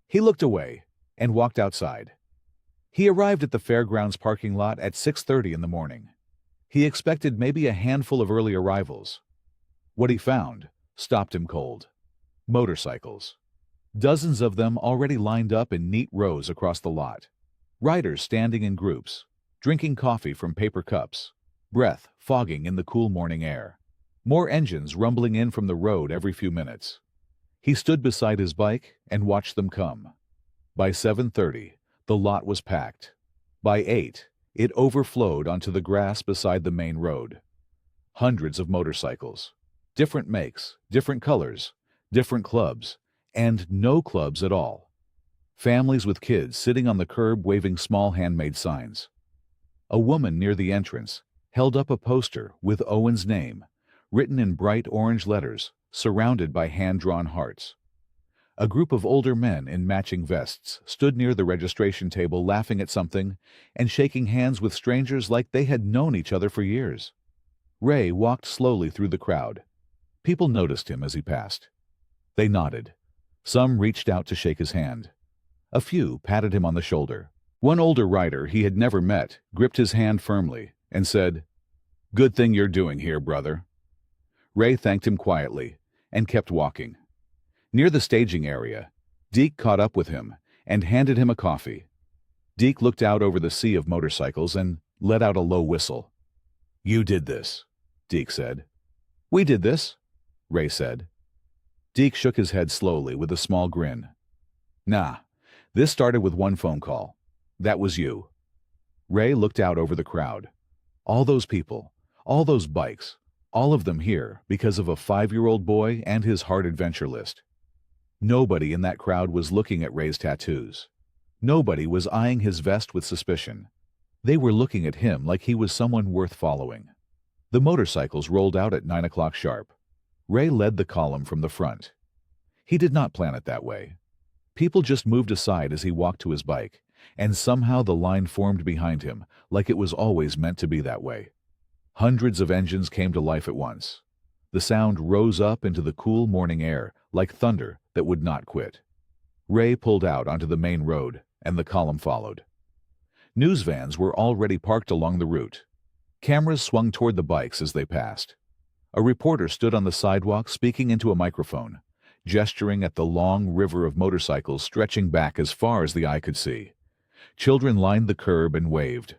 He looked away and walked outside. He arrived at the fairgrounds parking lot at 6:30 in the morning. He expected maybe a handful of early arrivals. What he found stopped him cold. Motorcycles. Dozens of them already lined up in neat rows across the lot. Riders standing in groups, drinking coffee from paper cups, breath fogging in the cool morning air. More engines rumbling in from the road every few minutes. He stood beside his bike and watched them come. By 7:30, the lot was packed. By 8, it overflowed onto the grass beside the main road. Hundreds of motorcycles. Different makes, different colors, different clubs, and no clubs at all. Families with kids sitting on the curb waving small handmade signs. A woman near the entrance held up a poster with Owen's name, written in bright orange letters, surrounded by hand-drawn hearts. A group of older men in matching vests stood near the registration table laughing at something and shaking hands with strangers like they had known each other for years. Ray walked slowly through the crowd. People noticed him as he passed. They nodded. Some reached out to shake his hand. A few patted him on the shoulder. One older rider he had never met gripped his hand firmly and said, "Good thing you're doing here, brother." Ray thanked him quietly and kept walking. Near the staging area, Deke caught up with him and handed him a coffee. Deke looked out over the sea of motorcycles and let out a low whistle. "You did this," Deke said. "We did this," Ray said. Deke shook his head slowly with a small grin. "Nah, this started with one phone call. That was you." Ray looked out over the crowd. All those people, all those bikes, all of them here because of a 5-year-old boy and his hard adventure list. Nobody in that crowd was looking at Ray's tattoos. Nobody was eyeing his vest with suspicion. They were looking at him like he was someone worth following. The motorcycles rolled out at 9 o'clock sharp. Ray led the column from the front. He did not plan it that way. People just moved aside as he walked to his bike, and somehow the line formed behind him like it was always meant to be that way. Hundreds of engines came to life at once. The sound rose up into the cool morning air like thunder that would not quit. Ray pulled out onto the main road, and the column followed. News vans were already parked along the route. Cameras swung toward the bikes as they passed. A reporter stood on the sidewalk speaking into a microphone, gesturing at the long river of motorcycles stretching back as far as the eye could see. Children lined the curb and waved.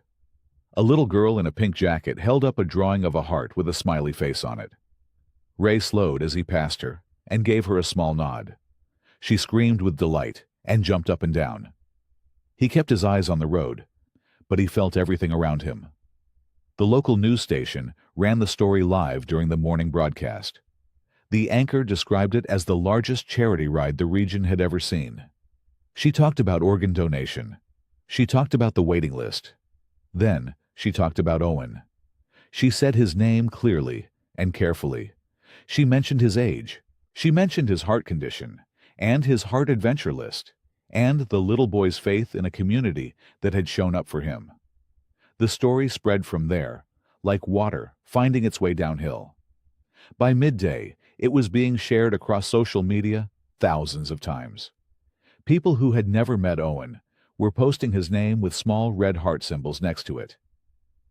A little girl in a pink jacket held up a drawing of a heart with a smiley face on it. Ray slowed as he passed her and gave her a small nod. She screamed with delight and jumped up and down. He kept his eyes on the road, but he felt everything around him. The local news station ran the story live during the morning broadcast. The anchor described it as the largest charity ride the region had ever seen. She talked about organ donation. She talked about the waiting list. Then she talked about Owen. She said his name clearly and carefully. She mentioned his age. She mentioned his heart condition and his heart adventure list and the little boy's faith in a community that had shown up for him. The story spread from there, like water finding its way downhill. By midday, it was being shared across social media thousands of times. People who had never met Owen were posting his name with small red heart symbols next to it.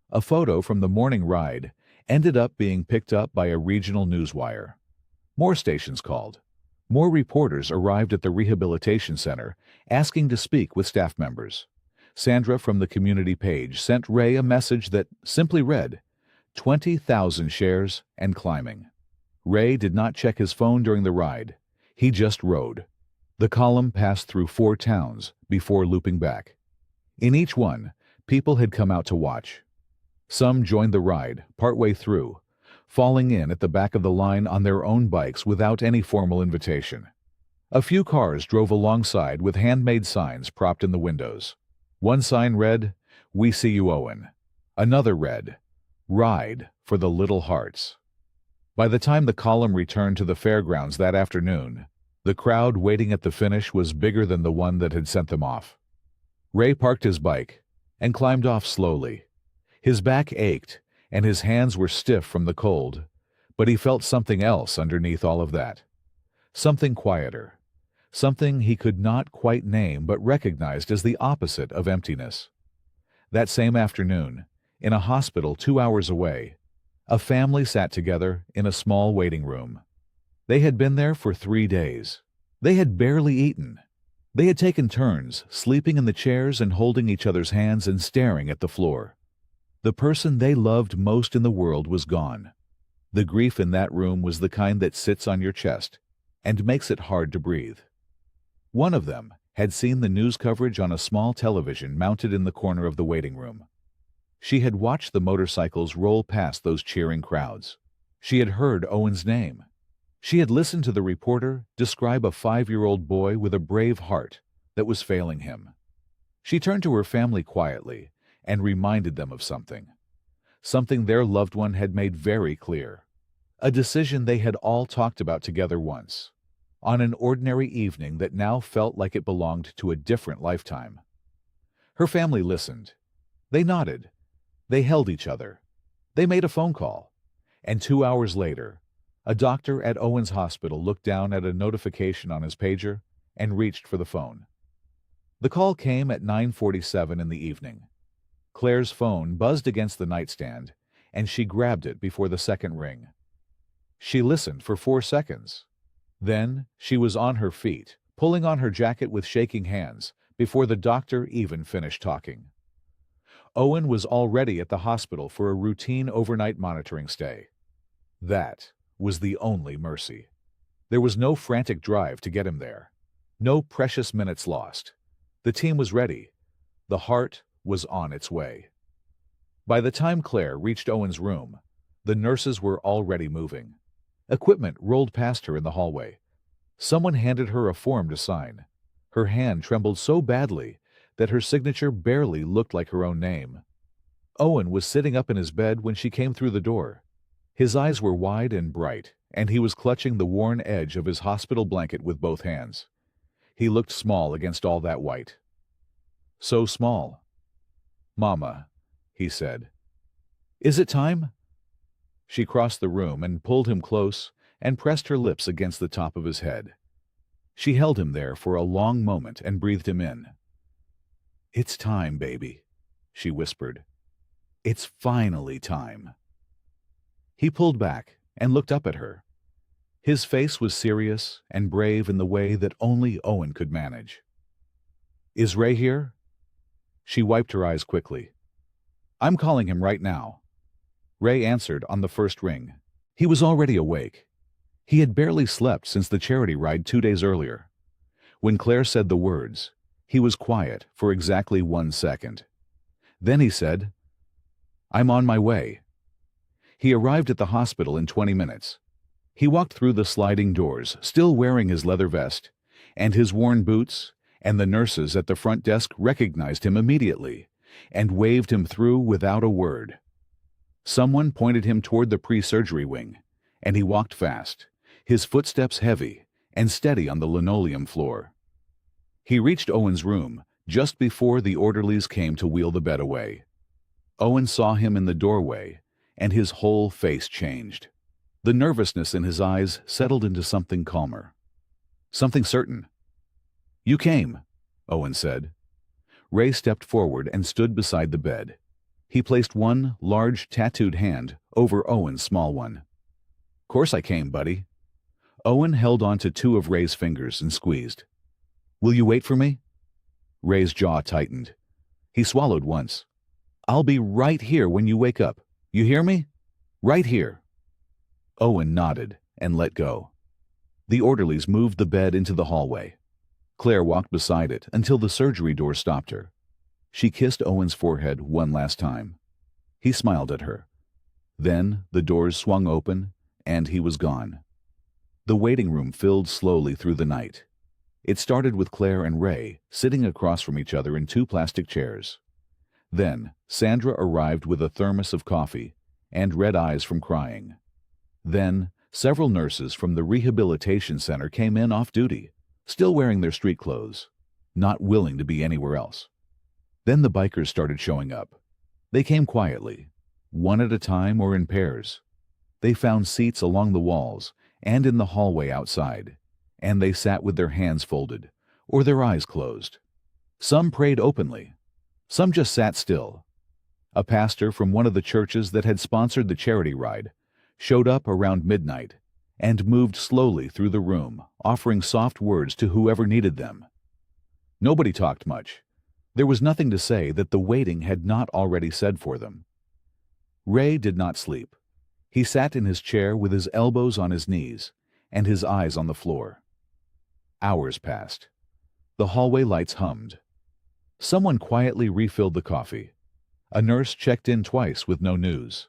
A photo from the morning ride ended up being picked up by a regional newswire. More stations called. More reporters arrived at the rehabilitation center asking to speak with staff members. Sandra from the community page sent Ray a message that simply read, 20,000 shares and climbing. Ray did not check his phone during the ride. He just rode. The column passed through 4 towns before looping back. In each one, people had come out to watch. Some joined the ride partway through, falling in at the back of the line on their own bikes without any formal invitation. A few cars drove alongside with handmade signs propped in the windows. One sign read, "We see you, Owen." Another read, "Ride for the Little Hearts." By the time the column returned to the fairgrounds that afternoon, the crowd waiting at the finish was bigger than the one that had sent them off. Ray parked his bike and climbed off slowly. His back ached and his hands were stiff from the cold, but he felt something else underneath all of that. Something quieter. Something he could not quite name but recognized as the opposite of emptiness. That same afternoon, in a hospital 2 hours away, a family sat together in a small waiting room. They had been there for 3 days. They had barely eaten. They had taken turns, sleeping in the chairs and holding each other's hands and staring at the floor. The person they loved most in the world was gone. The grief in that room was the kind that sits on your chest and makes it hard to breathe. One of them had seen the news coverage on a small television mounted in the corner of the waiting room. She had watched the motorcycles roll past those cheering crowds. She had heard Owen's name. She had listened to the reporter describe a 5-year-old boy with a brave heart that was failing him. She turned to her family quietly and reminded them of something their loved one had made very clear, a decision they had all talked about together once, on an ordinary evening that now felt like it belonged to a different lifetime. Her family listened. They nodded. They held each other. They made a phone call. And 2 hours later, a doctor at Owen's hospital looked down at a notification on his pager and reached for the phone. The call came at 9:47 in the evening. Claire's phone buzzed against the nightstand, and she grabbed it before the second ring. She listened for 4 seconds. Then she was on her feet, pulling on her jacket with shaking hands, before the doctor even finished talking. Owen was already at the hospital for a routine overnight monitoring stay. That was the only mercy. There was no frantic drive to get him there. No precious minutes lost. The team was ready. The heart was on its way. By the time Claire reached Owen's room, the nurses were already moving. Equipment rolled past her in the hallway. Someone handed her a form to sign. Her hand trembled so badly that her signature barely looked like her own name. Owen was sitting up in his bed when she came through the door. His eyes were wide and bright, and he was clutching the worn edge of his hospital blanket with both hands. He looked small against all that white. So small. "Mama," he said. "Is it time?" She crossed the room and pulled him close and pressed her lips against the top of his head. She held him there for a long moment and breathed him in. "It's time, baby," she whispered. "It's finally time." He pulled back and looked up at her. His face was serious and brave in the way that only Owen could manage. "Is Ray here?" She wiped her eyes quickly. "I'm calling him right now." Ray answered on the first ring. He was already awake. He had barely slept since the charity ride 2 days earlier. When Claire said the words, he was quiet for exactly 1 second. Then he said, "I'm on my way." He arrived at the hospital in 20 minutes. He walked through the sliding doors, still wearing his leather vest and his worn boots, and the nurses at the front desk recognized him immediately and waved him through without a word. Someone pointed him toward the pre-surgery wing, and he walked fast, his footsteps heavy and steady on the linoleum floor. He reached Owen's room just before the orderlies came to wheel the bed away. Owen saw him in the doorway, and his whole face changed. The nervousness in his eyes settled into something calmer. Something certain. "You came," Owen said. Ray stepped forward and stood beside the bed. He placed one large tattooed hand over Owen's small one. "Course I came, buddy." Owen held on to 2 of Ray's fingers and squeezed. "Will you wait for me?" Ray's jaw tightened. He swallowed once. "I'll be right here when you wake up. You hear me? Right here." Owen nodded and let go. The orderlies moved the bed into the hallway. Claire walked beside it until the surgery door stopped her. She kissed Owen's forehead one last time. He smiled at her. Then the doors swung open, and he was gone. The waiting room filled slowly through the night. It started with Claire and Ray sitting across from each other in 2 plastic chairs. Then Sandra arrived with a thermos of coffee and red eyes from crying. Then several nurses from the rehabilitation center came in off duty, still wearing their street clothes, not willing to be anywhere else. Then the bikers started showing up. They came quietly, one at a time or in pairs. They found seats along the walls and in the hallway outside, and they sat with their hands folded or their eyes closed. Some prayed openly. Some just sat still. A pastor from one of the churches that had sponsored the charity ride showed up around midnight and moved slowly through the room, offering soft words to whoever needed them. Nobody talked much. There was nothing to say that the waiting had not already said for them. Ray did not sleep. He sat in his chair with his elbows on his knees and his eyes on the floor. Hours passed. The hallway lights hummed. Someone quietly refilled the coffee. A nurse checked in twice with no news.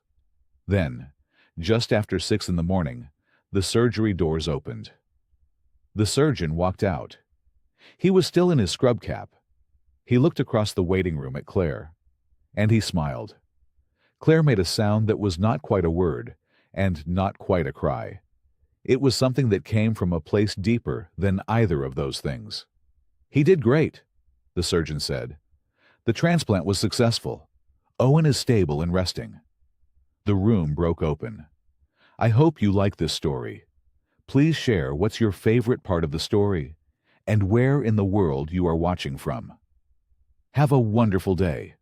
Then, just after 6 in the morning, the surgery doors opened. The surgeon walked out. He was still in his scrub cap. He looked across the waiting room at Claire, and he smiled. Claire made a sound that was not quite a word, and not quite a cry. It was something that came from a place deeper than either of those things. "He did great," the surgeon said. "The transplant was successful. Owen is stable and resting." The room broke open. I hope you like this story. Please share what's your favorite part of the story and where in the world you are watching from. Have a wonderful day.